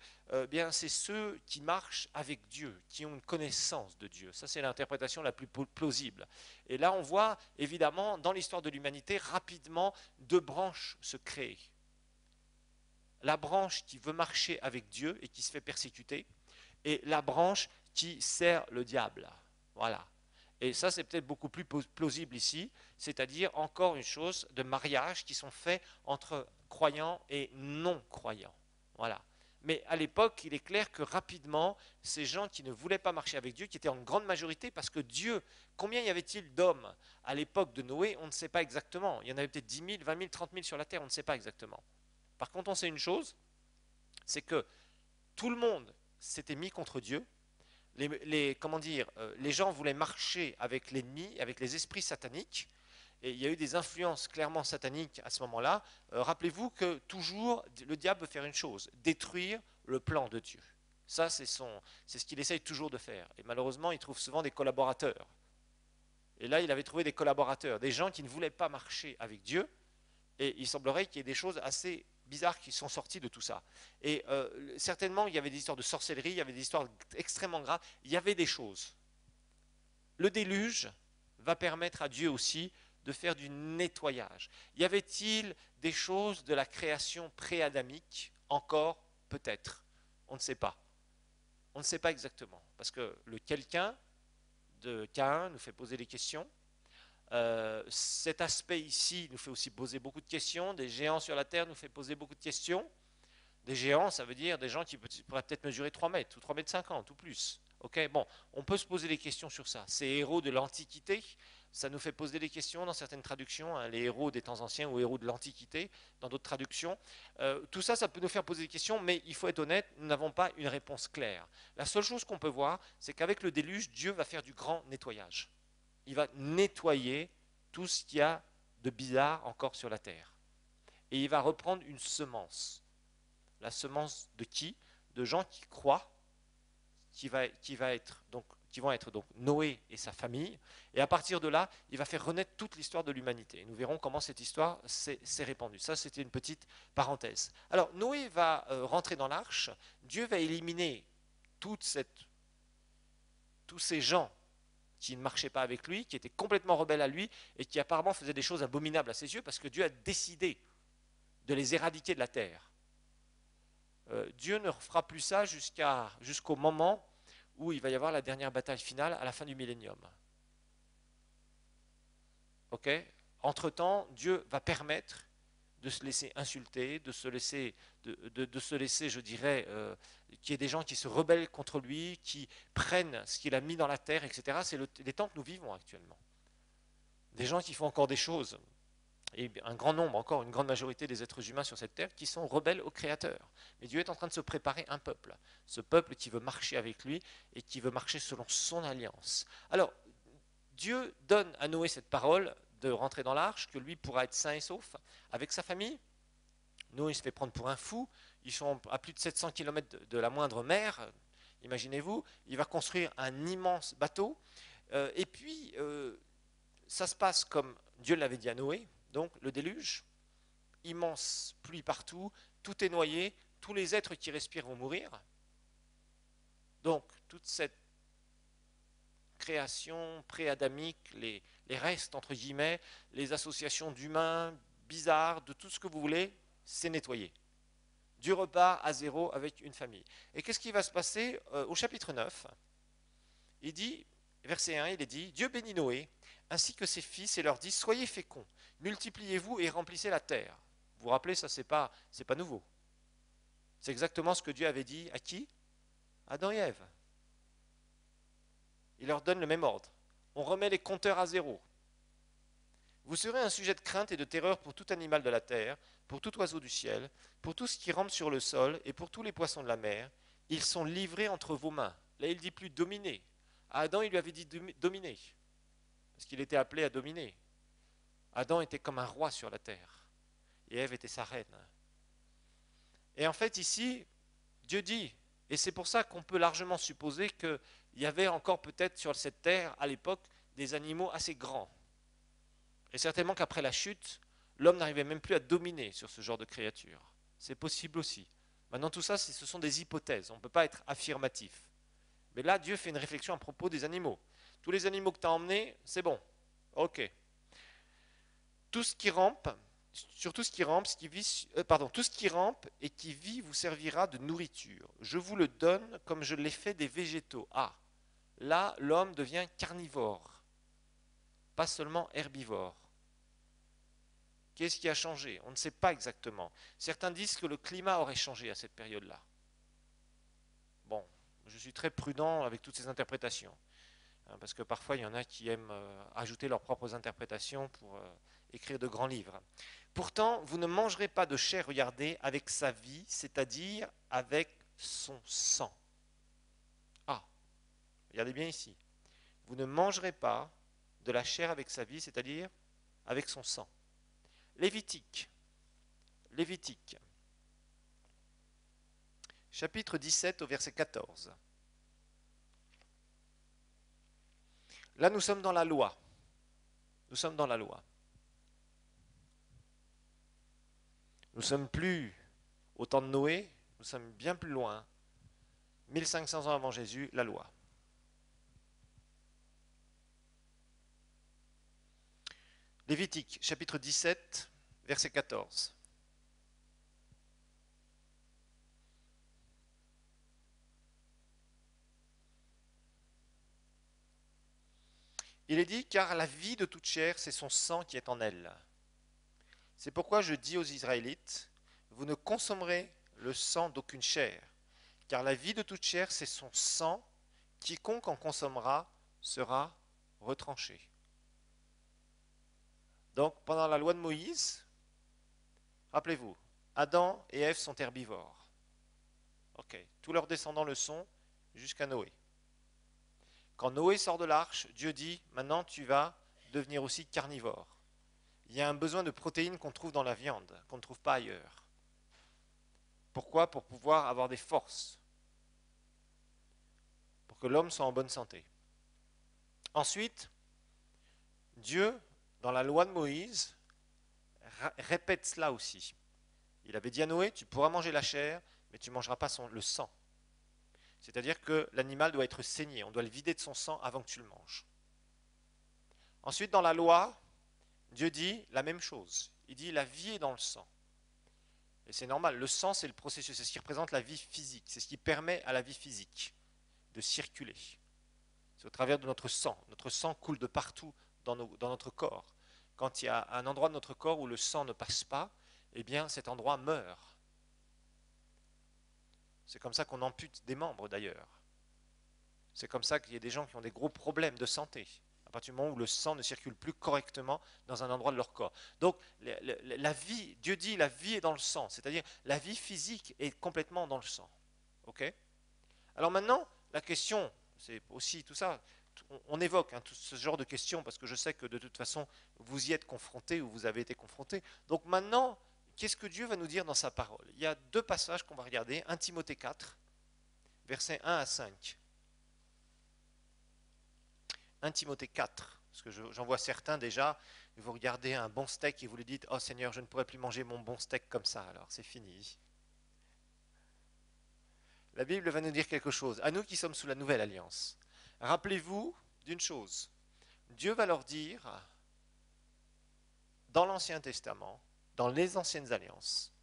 bien, c'est ceux qui marchent avec Dieu, qui ont une connaissance de Dieu. Ça, c'est l'interprétation la plus plausible. Et là, on voit évidemment dans l'histoire de l'humanité rapidement deux branches se créer. La branche qui veut marcher avec Dieu et qui se fait persécuter, et la branche qui sert le diable. Voilà. Et ça, c'est peut-être beaucoup plus plausible ici, c'est-à-dire encore une chose de mariage qui sont faits entre croyants et non-croyants. Voilà. Mais à l'époque, il est clair que rapidement, ces gens qui ne voulaient pas marcher avec Dieu, qui étaient en grande majorité, parce que Dieu, combien y avait-il d'hommes à l'époque de Noé, on ne sait pas exactement. Il y en avait peut-être 10 000, 20 000, 30 000 sur la terre, on ne sait pas exactement. Par contre, on sait une chose, c'est que tout le monde s'était mis contre Dieu. Comment dire, les gens voulaient marcher avec l'ennemi, avec les esprits sataniques, et il y a eu des influences clairement sataniques à ce moment-là. Rappelez-vous que toujours le diable veut faire une chose, détruire le plan de Dieu. Ça, c'est ce qu'il essaye toujours de faire. Et malheureusement, il trouve souvent des collaborateurs. Et là, il avait trouvé des collaborateurs, des gens qui ne voulaient pas marcher avec Dieu, et il semblerait qu'il y ait des choses assez bizarres qui sont sorties de tout ça. Et certainement, il y avait des histoires de sorcellerie, il y avait des histoires extrêmement graves, il y avait des choses. Le déluge va permettre à Dieu aussi de faire du nettoyage. Y avait-il des choses de la création pré-adamique encore? Peut-être. On ne sait pas. On ne sait pas exactement. Parce que le quelqu'un de Caïn nous fait poser des questions. Cet aspect ici nous fait aussi poser beaucoup de questions. Des géants sur la terre nous fait poser beaucoup de questions. Des géants, ça veut dire des gens qui pourraient peut-être mesurer 3 mètres ou 3 mètres 50 ou plus. Okay, bon, on peut se poser des questions sur ça. Ces héros de l'Antiquité, ça nous fait poser des questions dans certaines traductions, hein, les héros des temps anciens ou héros de l'Antiquité, dans d'autres traductions. Tout ça, ça peut nous faire poser des questions, mais il faut être honnête, nous n'avons pas une réponse claire. La seule chose qu'on peut voir, c'est qu'avec le déluge, Dieu va faire du grand nettoyage. Il va nettoyer tout ce qu'il y a de bizarre encore sur la terre. Et il va reprendre une semence. La semence de qui? de gens qui croient, qui vont être donc Noé et sa famille. Et à partir de là, il va faire renaître toute l'histoire de l'humanité. Nous verrons comment cette histoire s'est répandue. Ça, c'était une petite parenthèse. Alors, Noé va rentrer dans l'arche. Dieu va éliminer tous ces gens qui ne marchaient pas avec lui, qui étaient complètement rebelles à lui et qui apparemment faisaient des choses abominables à ses yeux parce que Dieu a décidé de les éradiquer de la terre. Dieu ne fera plus ça jusqu'au moment où il va y avoir la dernière bataille finale à la fin du millénium. Ok. Entre-temps, Dieu va permettre de se laisser insulter, de se laisser, je dirais, qu'il y ait des gens qui se rebellent contre lui, qui prennent ce qu'il a mis dans la terre, etc. C'est les temps que nous vivons actuellement. Des gens qui font encore des choses, et un grand nombre, encore une grande majorité des êtres humains sur cette terre, qui sont rebelles au Créateur. Mais Dieu est en train de se préparer un peuple, ce peuple qui veut marcher avec lui et qui veut marcher selon son alliance. Alors, Dieu donne à Noé cette parole de rentrer dans l'arche, que lui pourra être sain et sauf avec sa famille. Noé se fait prendre pour un fou. Ils sont à plus de 700 km de la moindre mer. Imaginez-vous, il va construire un immense bateau. Et puis, ça se passe comme Dieu l'avait dit à Noé. Donc, le déluge, immense pluie partout, tout est noyé, tous les êtres qui respirent vont mourir. Donc, toute cette création pré-adamique, les restes, entre guillemets, les associations d'humains bizarres, de tout ce que vous voulez, c'est nettoyé. Du repas à zéro avec une famille. Et qu'est-ce qui va se passer au chapitre 9? Il dit, verset 1, il est dit, Dieu bénit Noé, ainsi que ses fils, et leur dit, soyez féconds, multipliez-vous et remplissez la terre. Vous vous rappelez, ça c'est pas nouveau. C'est exactement ce que Dieu avait dit à qui? Adam et Ève. Il leur donne le même ordre. On remet les compteurs à zéro. Vous serez un sujet de crainte et de terreur pour tout animal de la terre, pour tout oiseau du ciel, pour tout ce qui rampe sur le sol et pour tous les poissons de la mer. Ils sont livrés entre vos mains. Là, il ne dit plus dominer. À Adam, il lui avait dit dominer, parce qu'il était appelé à dominer. Adam était comme un roi sur la terre, et Ève était sa reine. Et en fait, ici, Dieu dit, et c'est pour ça qu'on peut largement supposer qu'il y avait encore peut-être sur cette terre, à l'époque, des animaux assez grands. Et certainement qu'après la chute, l'homme n'arrivait même plus à dominer sur ce genre de créatures. C'est possible aussi. Maintenant, tout ça, ce sont des hypothèses. On ne peut pas être affirmatif. Mais là, Dieu fait une réflexion à propos des animaux. Tous les animaux que tu as emmenés, c'est bon. Ok. Tout ce qui rampe, sur tout ce qui rampe, tout ce qui rampe et qui vit vous servira de nourriture. Je vous le donne comme je l'ai fait des végétaux. Ah, là, l'homme devient carnivore, pas seulement herbivore. Qu'est-ce qui a changé? On ne sait pas exactement. Certains disent que le climat aurait changé à cette période-là. Bon, je suis très prudent avec toutes ces interprétations, parce que parfois il y en a qui aiment ajouter leurs propres interprétations pour écrire de grands livres. Pourtant, vous ne mangerez pas de chair, regardez, avec sa vie, c'est-à-dire avec son sang. Ah, regardez bien ici. Vous ne mangerez pas de la chair avec sa vie, c'est-à-dire avec son sang. Lévitique, chapitre 17 au verset 14. Là, nous sommes dans la loi. Nous sommes dans la loi. Nous ne sommes plus au temps de Noé, nous sommes bien plus loin. 1500 ans avant Jésus, la loi. Lévitique, chapitre 17, verset 14. Il est dit, car la vie de toute chair, c'est son sang qui est en elle. C'est pourquoi je dis aux Israélites, vous ne consommerez le sang d'aucune chair, car la vie de toute chair, c'est son sang, quiconque en consommera sera retranché. Donc, pendant la loi de Moïse, rappelez-vous, Adam et Ève sont herbivores. Ok, tous leurs descendants le sont jusqu'à Noé. Quand Noé sort de l'arche, Dieu dit, maintenant tu vas devenir aussi carnivore. Il y a un besoin de protéines qu'on trouve dans la viande, qu'on ne trouve pas ailleurs. Pourquoi? Pour pouvoir avoir des forces, que l'homme soit en bonne santé. Ensuite, Dieu, dans la loi de Moïse, répète cela aussi. Il avait dit à Noé, tu pourras manger la chair, mais tu ne mangeras pas le sang. C'est-à-dire que l'animal doit être saigné, on doit le vider de son sang avant que tu le manges. Ensuite, dans la loi, Dieu dit la même chose. Il dit la vie est dans le sang. Et c'est normal, le sang c'est le processus, c'est ce qui représente la vie physique, c'est ce qui permet à la vie physique de circuler. C'est au travers de notre sang coule de partout dans notre corps. Quand il y a un endroit de notre corps où le sang ne passe pas, eh bien cet endroit meurt. C'est comme ça qu'on ampute des membres d'ailleurs. C'est comme ça qu'il y a des gens qui ont des gros problèmes de santé, à partir du moment où le sang ne circule plus correctement dans un endroit de leur corps. Donc la vie, Dieu dit la vie est dans le sang, c'est-à-dire la vie physique est complètement dans le sang. Ok ? Alors maintenant, la question, c'est aussi tout ça, on évoque tout ce genre de questions parce que je sais que de toute façon vous y êtes confrontés ou vous avez été confrontés. Donc maintenant, qu'est-ce que Dieu va nous dire dans sa parole ? Il y a deux passages qu'on va regarder, 1 Timothée 4, versets 1 à 5. 1 Timothée 4, parce que j'en vois certains déjà, vous regardez un bon steak et vous lui dites « Oh Seigneur, je ne pourrai plus manger mon bon steak comme ça, alors c'est fini. » La Bible va nous dire quelque chose, à nous qui sommes sous la nouvelle alliance. Rappelez-vous d'une chose, Dieu va leur dire, dans l'Ancien Testament, dans les anciennes alliances,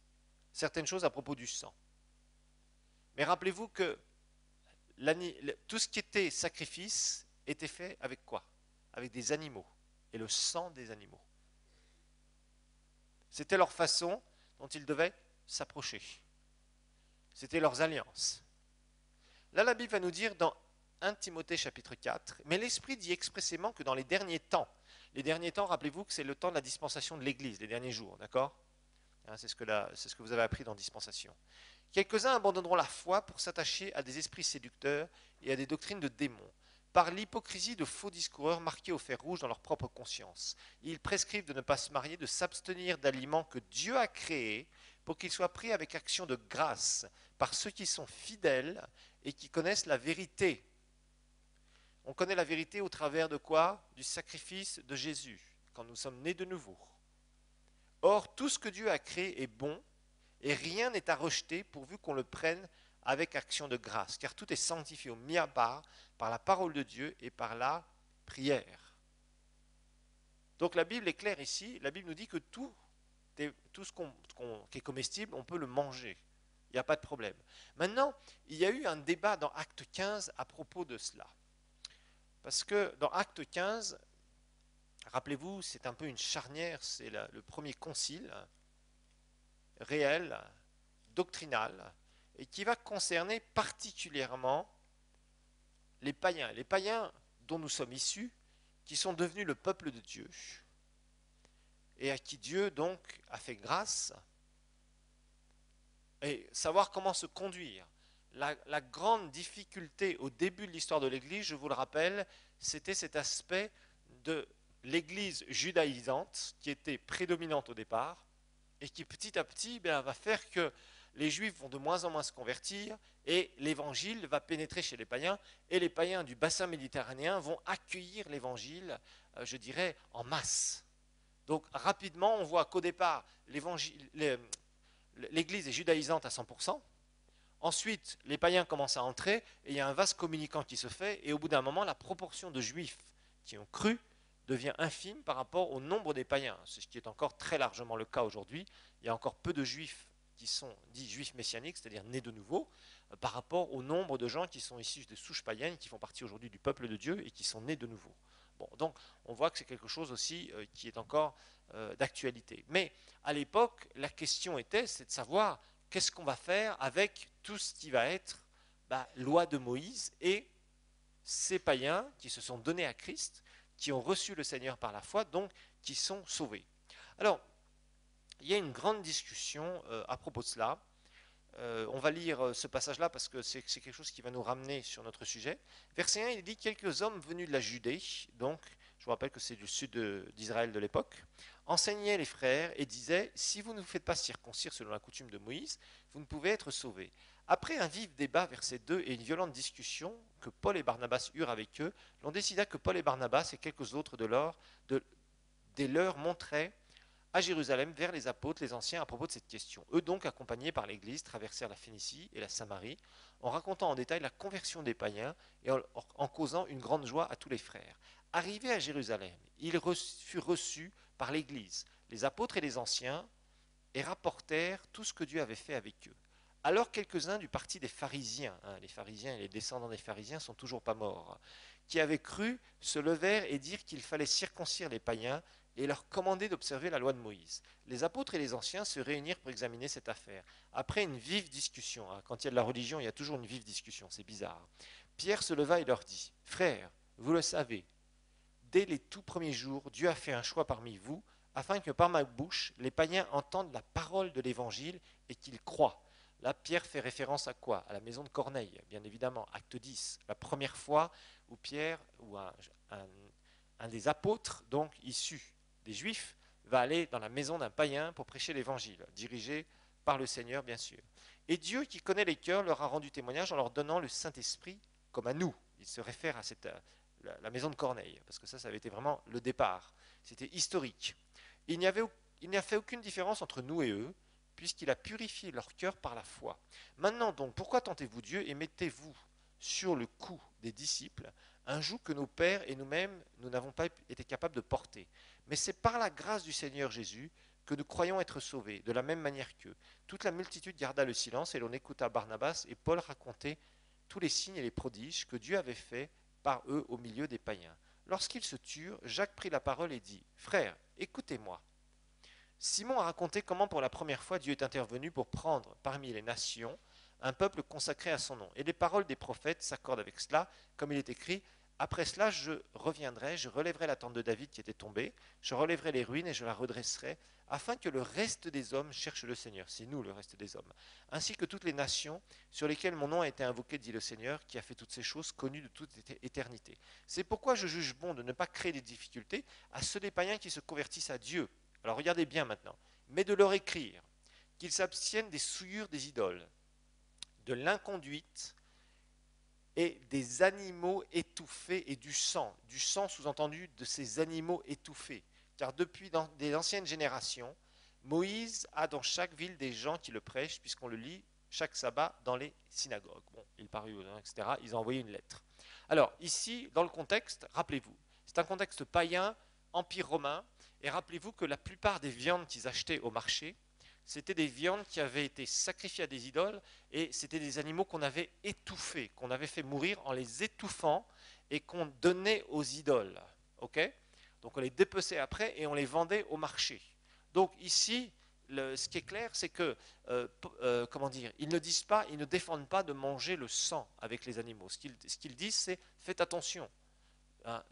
certaines choses à propos du sang. Mais rappelez-vous que tout ce qui était sacrifice était fait avec quoi ? Avec des animaux, et le sang des animaux. C'était leur façon dont ils devaient s'approcher. C'était leurs alliances. Là, la Bible va nous dire dans 1 Timothée chapitre 4, mais l'Esprit dit expressément que dans les derniers temps, rappelez-vous que c'est le temps de la dispensation de l'Église, les derniers jours, d'accord ? C'est ce que vous avez appris dans dispensation. Quelques-uns abandonneront la foi pour s'attacher à des esprits séducteurs et à des doctrines de démons, par l'hypocrisie de faux discoureurs marqués au fer rouge dans leur propre conscience. Ils prescrivent de ne pas se marier, de s'abstenir d'aliments que Dieu a créés pour qu'ils soient pris avec action de grâce par ceux qui sont fidèles et qui connaissent la vérité. On connaît la vérité au travers de quoi ? Du sacrifice de Jésus, quand nous sommes nés de nouveau. Or, tout ce que Dieu a créé est bon, et rien n'est à rejeter pourvu qu'on le prenne avec action de grâce, car tout est sanctifié au mis à part par la parole de Dieu et par la prière. Donc la Bible est claire ici, la Bible nous dit que tout ce qui est comestible, on peut le manger. Il n'y a pas de problème. Maintenant, il y a eu un débat dans Acte 15 à propos de cela. Parce que dans Acte 15, rappelez-vous, c'est un peu une charnière, c'est le premier concile réel, doctrinal, et qui va concerner particulièrement les païens dont nous sommes issus, qui sont devenus le peuple de Dieu, et à qui Dieu donc a fait grâce, et savoir comment se conduire. La grande difficulté au début de l'histoire de l'Église, je vous le rappelle, c'était cet aspect de l'Église judaïsante qui était prédominante au départ et qui petit à petit va faire que les Juifs vont de moins en moins se convertir et l'Évangile va pénétrer chez les païens et les païens du bassin méditerranéen vont accueillir l'Évangile, je dirais, en masse. Donc rapidement, on voit qu'au départ, l'Église est judaïsante à 100%. Ensuite, les païens commencent à entrer et il y a un vase communicant qui se fait et au bout d'un moment, la proportion de juifs qui ont cru devient infime par rapport au nombre des païens. C'est ce qui est encore très largement le cas aujourd'hui. Il y a encore peu de juifs qui sont dits juifs messianiques, c'est-à-dire nés de nouveau, par rapport au nombre de gens qui sont issus de souches païennes, qui font partie aujourd'hui du peuple de Dieu et qui sont nés de nouveau. Bon, donc on voit que c'est quelque chose aussi qui est encore d'actualité. Mais à l'époque, la question c'est de savoir qu'est-ce qu'on va faire avec tout ce qui va être loi de Moïse et ces païens qui se sont donnés à Christ, qui ont reçu le Seigneur par la foi, donc qui sont sauvés. Alors, il y a une grande discussion à propos de cela. On va lire ce passage-là parce que c'est quelque chose qui va nous ramener sur notre sujet. Verset 1, il dit « Quelques hommes venus de la Judée », donc je vous rappelle que c'est du sud d'Israël de l'époque, enseignaient les frères et disaient « Si vous ne vous faites pas circoncire selon la coutume de Moïse, vous ne pouvez être sauvés. Après un vif débat, verset 2, et une violente discussion que Paul et Barnabas eurent avec eux, l'on décida que Paul et Barnabas et quelques autres des leurs montraient à Jérusalem vers les apôtres, les anciens, à propos de cette question. Eux donc, accompagnés par l'Église, traversèrent la Phénicie et la Samarie, en racontant en détail la conversion des païens et en causant une grande joie à tous les frères. Arrivés à Jérusalem, ils furent reçus par l'Église, les apôtres et les anciens, et rapportèrent tout ce que Dieu avait fait avec eux. Alors quelques-uns du parti des pharisiens, les pharisiens et les descendants des pharisiens sont toujours pas morts, qui avaient cru, se levèrent et dirent qu'il fallait circoncire les païens et leur commander d'observer la loi de Moïse. Les apôtres et les anciens se réunirent pour examiner cette affaire. Après une vive discussion, quand il y a de la religion, il y a toujours une vive discussion, c'est bizarre. Pierre se leva et leur dit, « Frères, vous le savez, dès les tout premiers jours, Dieu a fait un choix parmi vous, afin que par ma bouche, les païens entendent la parole de l'Évangile et qu'ils croient. » Là, Pierre fait référence à quoi? À la maison de Corneille, bien évidemment, acte 10, la première fois où Pierre, ou un des apôtres, donc issus des Juifs, va aller dans la maison d'un païen pour prêcher l'Évangile, dirigé par le Seigneur, bien sûr. Et Dieu, qui connaît les cœurs, leur a rendu témoignage en leur donnant le Saint-Esprit comme à nous. Il se réfère à la maison de Corneille, parce que ça avait été vraiment le départ. C'était historique. Il n'y a fait aucune différence entre nous et eux, puisqu'il a purifié leur cœur par la foi. Maintenant donc, pourquoi tentez-vous Dieu et mettez-vous sur le cou des disciples un joug que nos pères et nous-mêmes, nous n'avons pas été capables de porter? Mais c'est par la grâce du Seigneur Jésus que nous croyons être sauvés, de la même manière qu'eux. Toute la multitude garda le silence et l'on écouta Barnabas et Paul raconter tous les signes et les prodiges que Dieu avait faits par eux au milieu des païens. Lorsqu'ils se turent, Jacques prit la parole et dit, « Frères, écoutez-moi. Simon a raconté comment pour la première fois Dieu est intervenu pour prendre parmi les nations un peuple consacré à son nom. Et les paroles des prophètes s'accordent avec cela, comme il est écrit, « Après cela, je reviendrai, je relèverai la tente de David qui était tombée, je relèverai les ruines et je la redresserai, afin que le reste des hommes cherche le Seigneur. » C'est nous le reste des hommes. « Ainsi que toutes les nations sur lesquelles mon nom a été invoqué, dit le Seigneur, qui a fait toutes ces choses, connues de toute éternité. C'est pourquoi je juge bon de ne pas créer des difficultés à ceux des païens qui se convertissent à Dieu. » Alors regardez bien maintenant. « Mais de leur écrire qu'ils s'abstiennent des souillures des idoles, de l'inconduite et des animaux étouffés et du sang sous-entendu de ces animaux étouffés. Car depuis des anciennes générations, Moïse a dans chaque ville des gens qui le prêchent, puisqu'on le lit chaque sabbat dans les synagogues. » Bon, il parut, etc. Ils ont envoyé une lettre. Alors ici, dans le contexte, rappelez-vous, c'est un contexte païen, empire romain, et rappelez-vous que la plupart des viandes qu'ils achetaient au marché, c'était des viandes qui avaient été sacrifiées à des idoles et c'était des animaux qu'on avait étouffés, qu'on avait fait mourir en les étouffant et qu'on donnait aux idoles. Okay, donc on les dépeçait après et on les vendait au marché. Donc ici, ce qui est clair, c'est que, comment dire, ils ne disent pas, ils ne défendent pas de manger le sang avec les animaux. Ce qu'ils disent, c'est faites attention.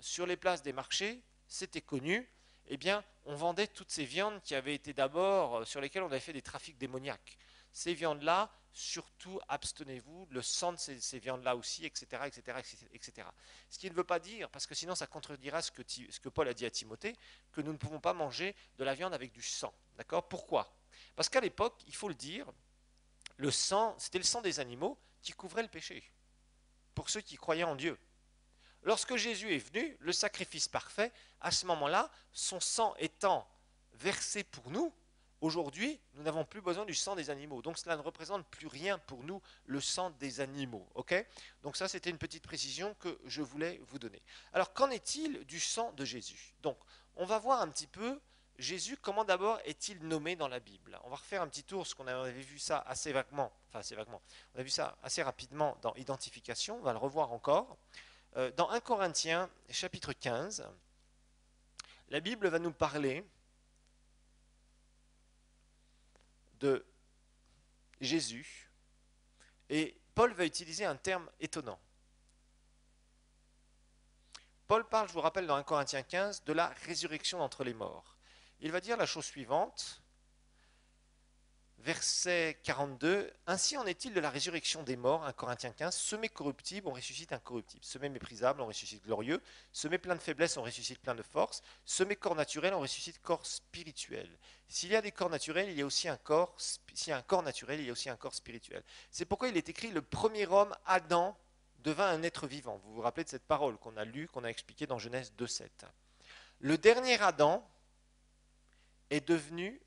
Sur les places des marchés, c'était connu, eh bien, on vendait toutes ces viandes qui avaient été d'abord, sur lesquelles on avait fait des trafics démoniaques. Ces viandes-là, surtout abstenez-vous, le sang de ces viandes-là aussi, etc., etc., etc. Ce qui ne veut pas dire, parce que sinon ça contredira ce que Paul a dit à Timothée, que nous ne pouvons pas manger de la viande avec du sang. D'accord? Pourquoi? Parce qu'à l'époque, il faut le dire, le sang, c'était le sang des animaux qui couvrait le péché, pour ceux qui croyaient en Dieu. Lorsque Jésus est venu, le sacrifice parfait, à ce moment-là, son sang étant versé pour nous, aujourd'hui, nous n'avons plus besoin du sang des animaux. Donc cela ne représente plus rien pour nous, le sang des animaux. Okay? Donc ça, c'était une petite précision que je voulais vous donner. Alors, qu'en est-il du sang de Jésus? Donc, on va voir un petit peu Jésus, comment d'abord est-il nommé dans la Bible? On va refaire un petit tour, parce qu'on avait vu ça assez vaguement, on a vu ça assez rapidement dans Identification, on va le revoir encore. Dans 1 Corinthiens, chapitre 15, la Bible va nous parler de Jésus et Paul va utiliser un terme étonnant. Paul parle, je vous rappelle, dans 1 Corinthiens 15, de la résurrection d'entre les morts. Il va dire la chose suivante, verset 42, « Ainsi en est-il de la résurrection des morts, 1 Corinthiens 15, semé corruptible, on ressuscite incorruptible, semé méprisable, on ressuscite glorieux, semé plein de faiblesse, on ressuscite plein de force, semé corps naturel, on ressuscite corps spirituel. S'il y a des corps naturels, il y a aussi un corps, s'il y a un corps naturel, il y a aussi un corps spirituel. C'est pourquoi il est écrit, le premier homme, Adam, devint un être vivant. Vous vous rappelez de cette parole qu'on a lue, qu'on a expliquée dans Genèse 2,7. Le dernier Adam est devenu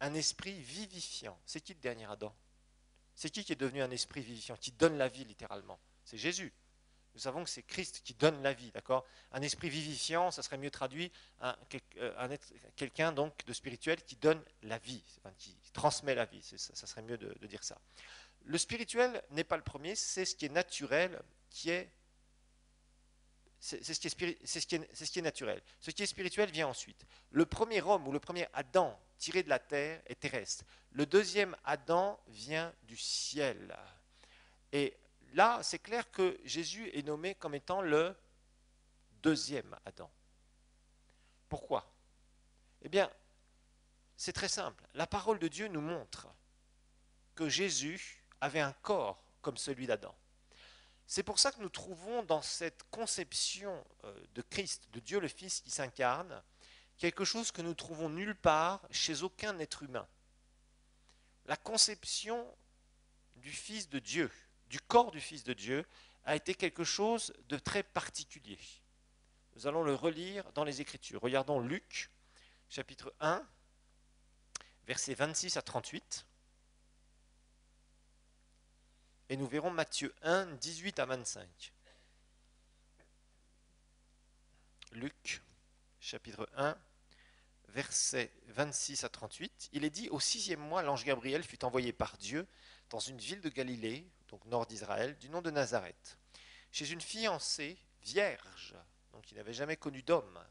un esprit vivifiant. C'est qui le dernier Adam? C'est qui est devenu un esprit vivifiant, qui donne la vie littéralement? C'est Jésus. Nous savons que c'est Christ qui donne la vie, d'accord? Un esprit vivifiant, ça serait mieux traduit, quelqu'un donc de spirituel qui donne la vie, enfin, qui transmet la vie, ça serait mieux de dire ça. Le spirituel n'est pas le premier, c'est ce qui est naturel, c'est ce qui est naturel. Ce qui est spirituel vient ensuite. Le premier homme ou le premier Adam tiré de la terre est terrestre. Le deuxième Adam vient du ciel. Et là, c'est clair que Jésus est nommé comme étant le deuxième Adam. Pourquoi? Eh bien, c'est très simple. La parole de Dieu nous montre que Jésus avait un corps comme celui d'Adam. C'est pour ça que nous trouvons dans cette conception de Christ, de Dieu le Fils qui s'incarne, quelque chose que nous trouvons nulle part chez aucun être humain. La conception du Fils de Dieu, du corps du Fils de Dieu, a été quelque chose de très particulier. Nous allons le relire dans les Écritures. Regardons Luc, chapitre 1, versets 26 à 38. Et nous verrons Matthieu 1, 18 à 25. Luc, chapitre 1, versets 26 à 38. Il est dit, au 6e mois, l'ange Gabriel fut envoyé par Dieu dans une ville de Galilée, donc nord d'Israël, du nom de Nazareth, chez une fiancée vierge, donc qui n'avait jamais connu d'homme,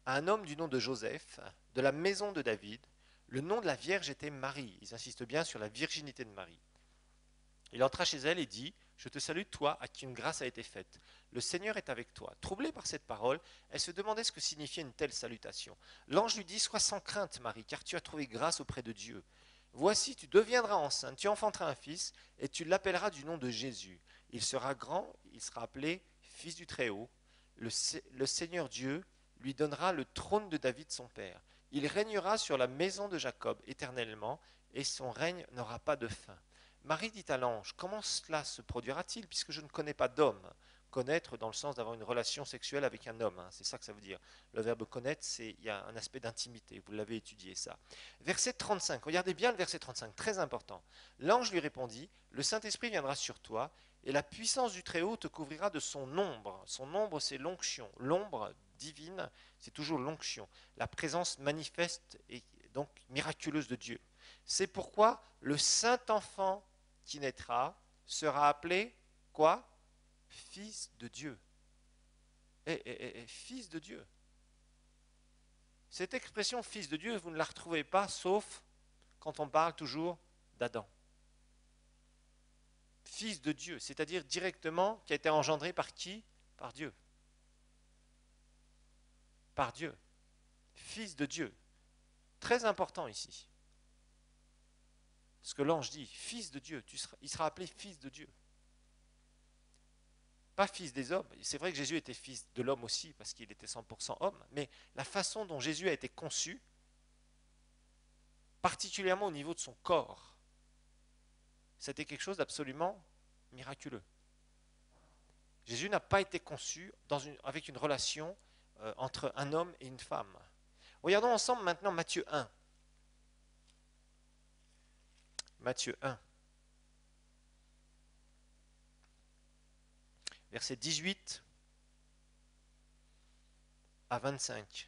à un homme du nom de Joseph, de la maison de David. Le nom de la vierge était Marie. Ils insistent bien sur la virginité de Marie. Il entra chez elle et dit, « Je te salue, toi, à qui une grâce a été faite. Le Seigneur est avec toi. » Troublée par cette parole, elle se demandait ce que signifiait une telle salutation. L'ange lui dit, « Sois sans crainte, Marie, car tu as trouvé grâce auprès de Dieu. Voici, tu deviendras enceinte, tu enfanteras un fils, et tu l'appelleras du nom de Jésus. Il sera grand, il sera appelé Fils du Très-Haut. Le Seigneur Dieu lui donnera le trône de David son père. Il régnera sur la maison de Jacob éternellement, et son règne n'aura pas de fin. » Marie dit à l'ange, « Comment cela se produira-t-il, puisque je ne connais pas d'homme ?» Connaître dans le sens d'avoir une relation sexuelle avec un homme, c'est ça que ça veut dire. Le verbe connaître, il y a un aspect d'intimité, vous l'avez étudié ça. Verset 35, regardez bien le verset 35, très important. L'ange lui répondit, « Le Saint-Esprit viendra sur toi, et la puissance du Très-Haut te couvrira de son ombre. » Son ombre, c'est l'onction. L'ombre divine, c'est toujours l'onction. La présence manifeste et donc miraculeuse de Dieu. C'est pourquoi le Saint-Enfant qui naîtra sera appelé quoi? Fils de Dieu. Fils de Dieu. Cette expression fils de Dieu, vous ne la retrouvez pas sauf quand on parle toujours d'Adam. Fils de Dieu, c'est-à-dire directement qui a été engendré par qui? Par Dieu. Par Dieu. Fils de Dieu. Très important ici. Ce que l'ange dit, fils de Dieu, il sera appelé fils de Dieu. Pas fils des hommes. C'est vrai que Jésus était fils de l'homme aussi, parce qu'il était 100% homme, mais la façon dont Jésus a été conçu, particulièrement au niveau de son corps, c'était quelque chose d'absolument miraculeux. Jésus n'a pas été conçu avec une relation entre un homme et une femme. Regardons ensemble maintenant Matthieu 1. Matthieu 1. Versets 18 à 25.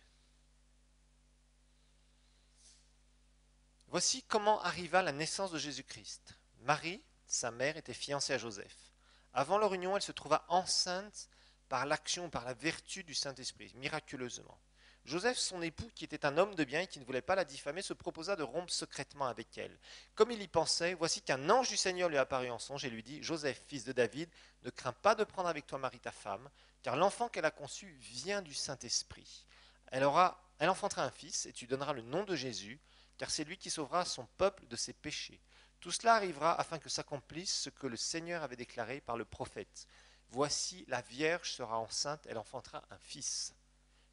Voici comment arriva la naissance de Jésus-Christ. Marie, sa mère, était fiancée à Joseph. Avant leur union, elle se trouva enceinte par l'action, par la vertu du Saint-Esprit, miraculeusement. Joseph, son époux, qui était un homme de bien et qui ne voulait pas la diffamer, se proposa de rompre secrètement avec elle. Comme il y pensait, voici qu'un ange du Seigneur lui apparut en songe et lui dit, « Joseph, fils de David, ne crains pas de prendre avec toi Marie ta femme, car l'enfant qu'elle a conçu vient du Saint-Esprit. Elle enfantera un fils et tu donneras le nom de Jésus, car c'est lui qui sauvera son peuple de ses péchés. Tout cela arrivera afin que s'accomplisse ce que le Seigneur avait déclaré par le prophète. Voici, la Vierge sera enceinte, elle enfantera un fils.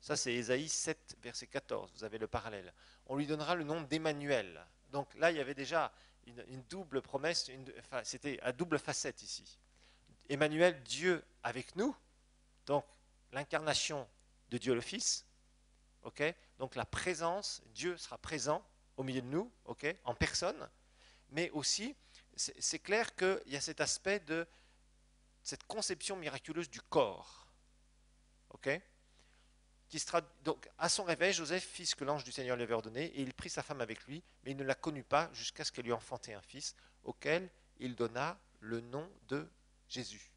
Ça, c'est Ésaïe 7, verset 14, vous avez le parallèle. On lui donnera le nom d'Emmanuel. Donc là, il y avait déjà une double promesse, c'était à double facette ici. Emmanuel, Dieu avec nous, donc l'incarnation de Dieu le Fils, okay. Donc la présence, Dieu sera présent au milieu de nous, okay, en personne, mais aussi, c'est clair qu'il y a cet aspect de cette conception miraculeuse du corps, okay, qui sera, donc, à son réveil, Joseph fit ce que l'ange du Seigneur lui avait ordonné, et il prit sa femme avec lui, mais il ne la connut pas jusqu'à ce qu'elle lui enfantait un fils, auquel il donna le nom de Jésus.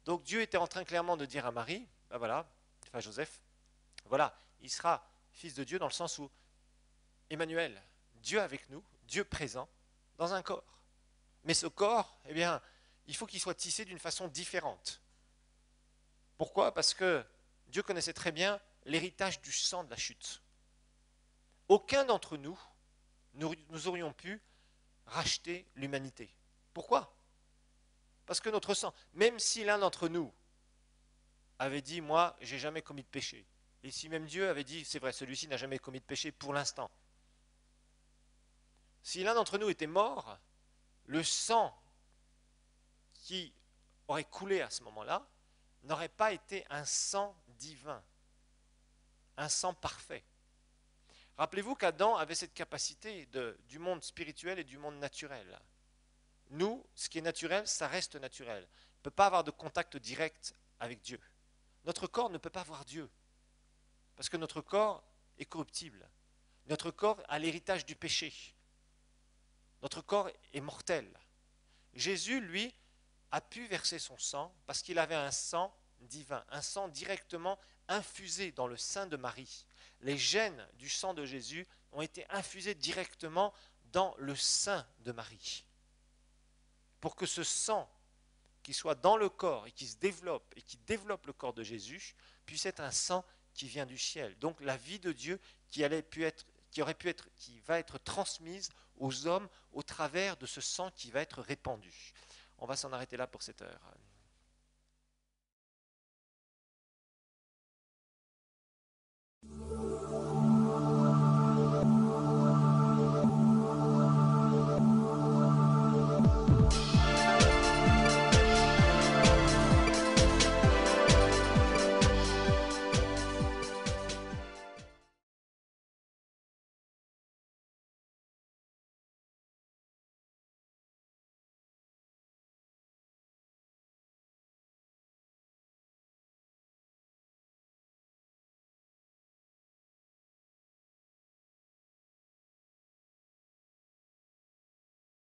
Donc Dieu était en train clairement de dire à Marie, ben voilà, enfin Joseph, voilà, il sera fils de Dieu dans le sens où Emmanuel, Dieu avec nous, Dieu présent, dans un corps. Mais ce corps, eh bien, il faut qu'il soit tissé d'une façon différente. Pourquoi? Parce que Dieu connaissait très bien l'héritage du sang de la chute. Aucun d'entre nous, nous aurions pu racheter l'humanité. Pourquoi? Parce que notre sang, même si l'un d'entre nous avait dit, moi, j'ai jamais commis de péché, et si même Dieu avait dit, c'est vrai, celui-ci n'a jamais commis de péché pour l'instant, si l'un d'entre nous était mort, le sang qui aurait coulé à ce moment-là n'aurait pas été un sang divin, un sang parfait. Rappelez-vous qu'Adam avait cette capacité du monde spirituel et du monde naturel. Nous, ce qui est naturel, ça reste naturel. On ne peut pas avoir de contact direct avec Dieu. Notre corps ne peut pas voir Dieu, parce que notre corps est corruptible. Notre corps a l'héritage du péché. Notre corps est mortel. Jésus, lui, a pu verser son sang parce qu'il avait un sang divin, un sang directement infusé dans le sein de Marie. Les gènes du sang de Jésus ont été infusés directement dans le sein de Marie. Pour que ce sang qui soit dans le corps et qui se développe et qui développe le corps de Jésus puisse être un sang qui vient du ciel. Donc la vie de Dieu qui va être transmise aux hommes au travers de ce sang qui va être répandu. On va s'en arrêter là pour cette heure.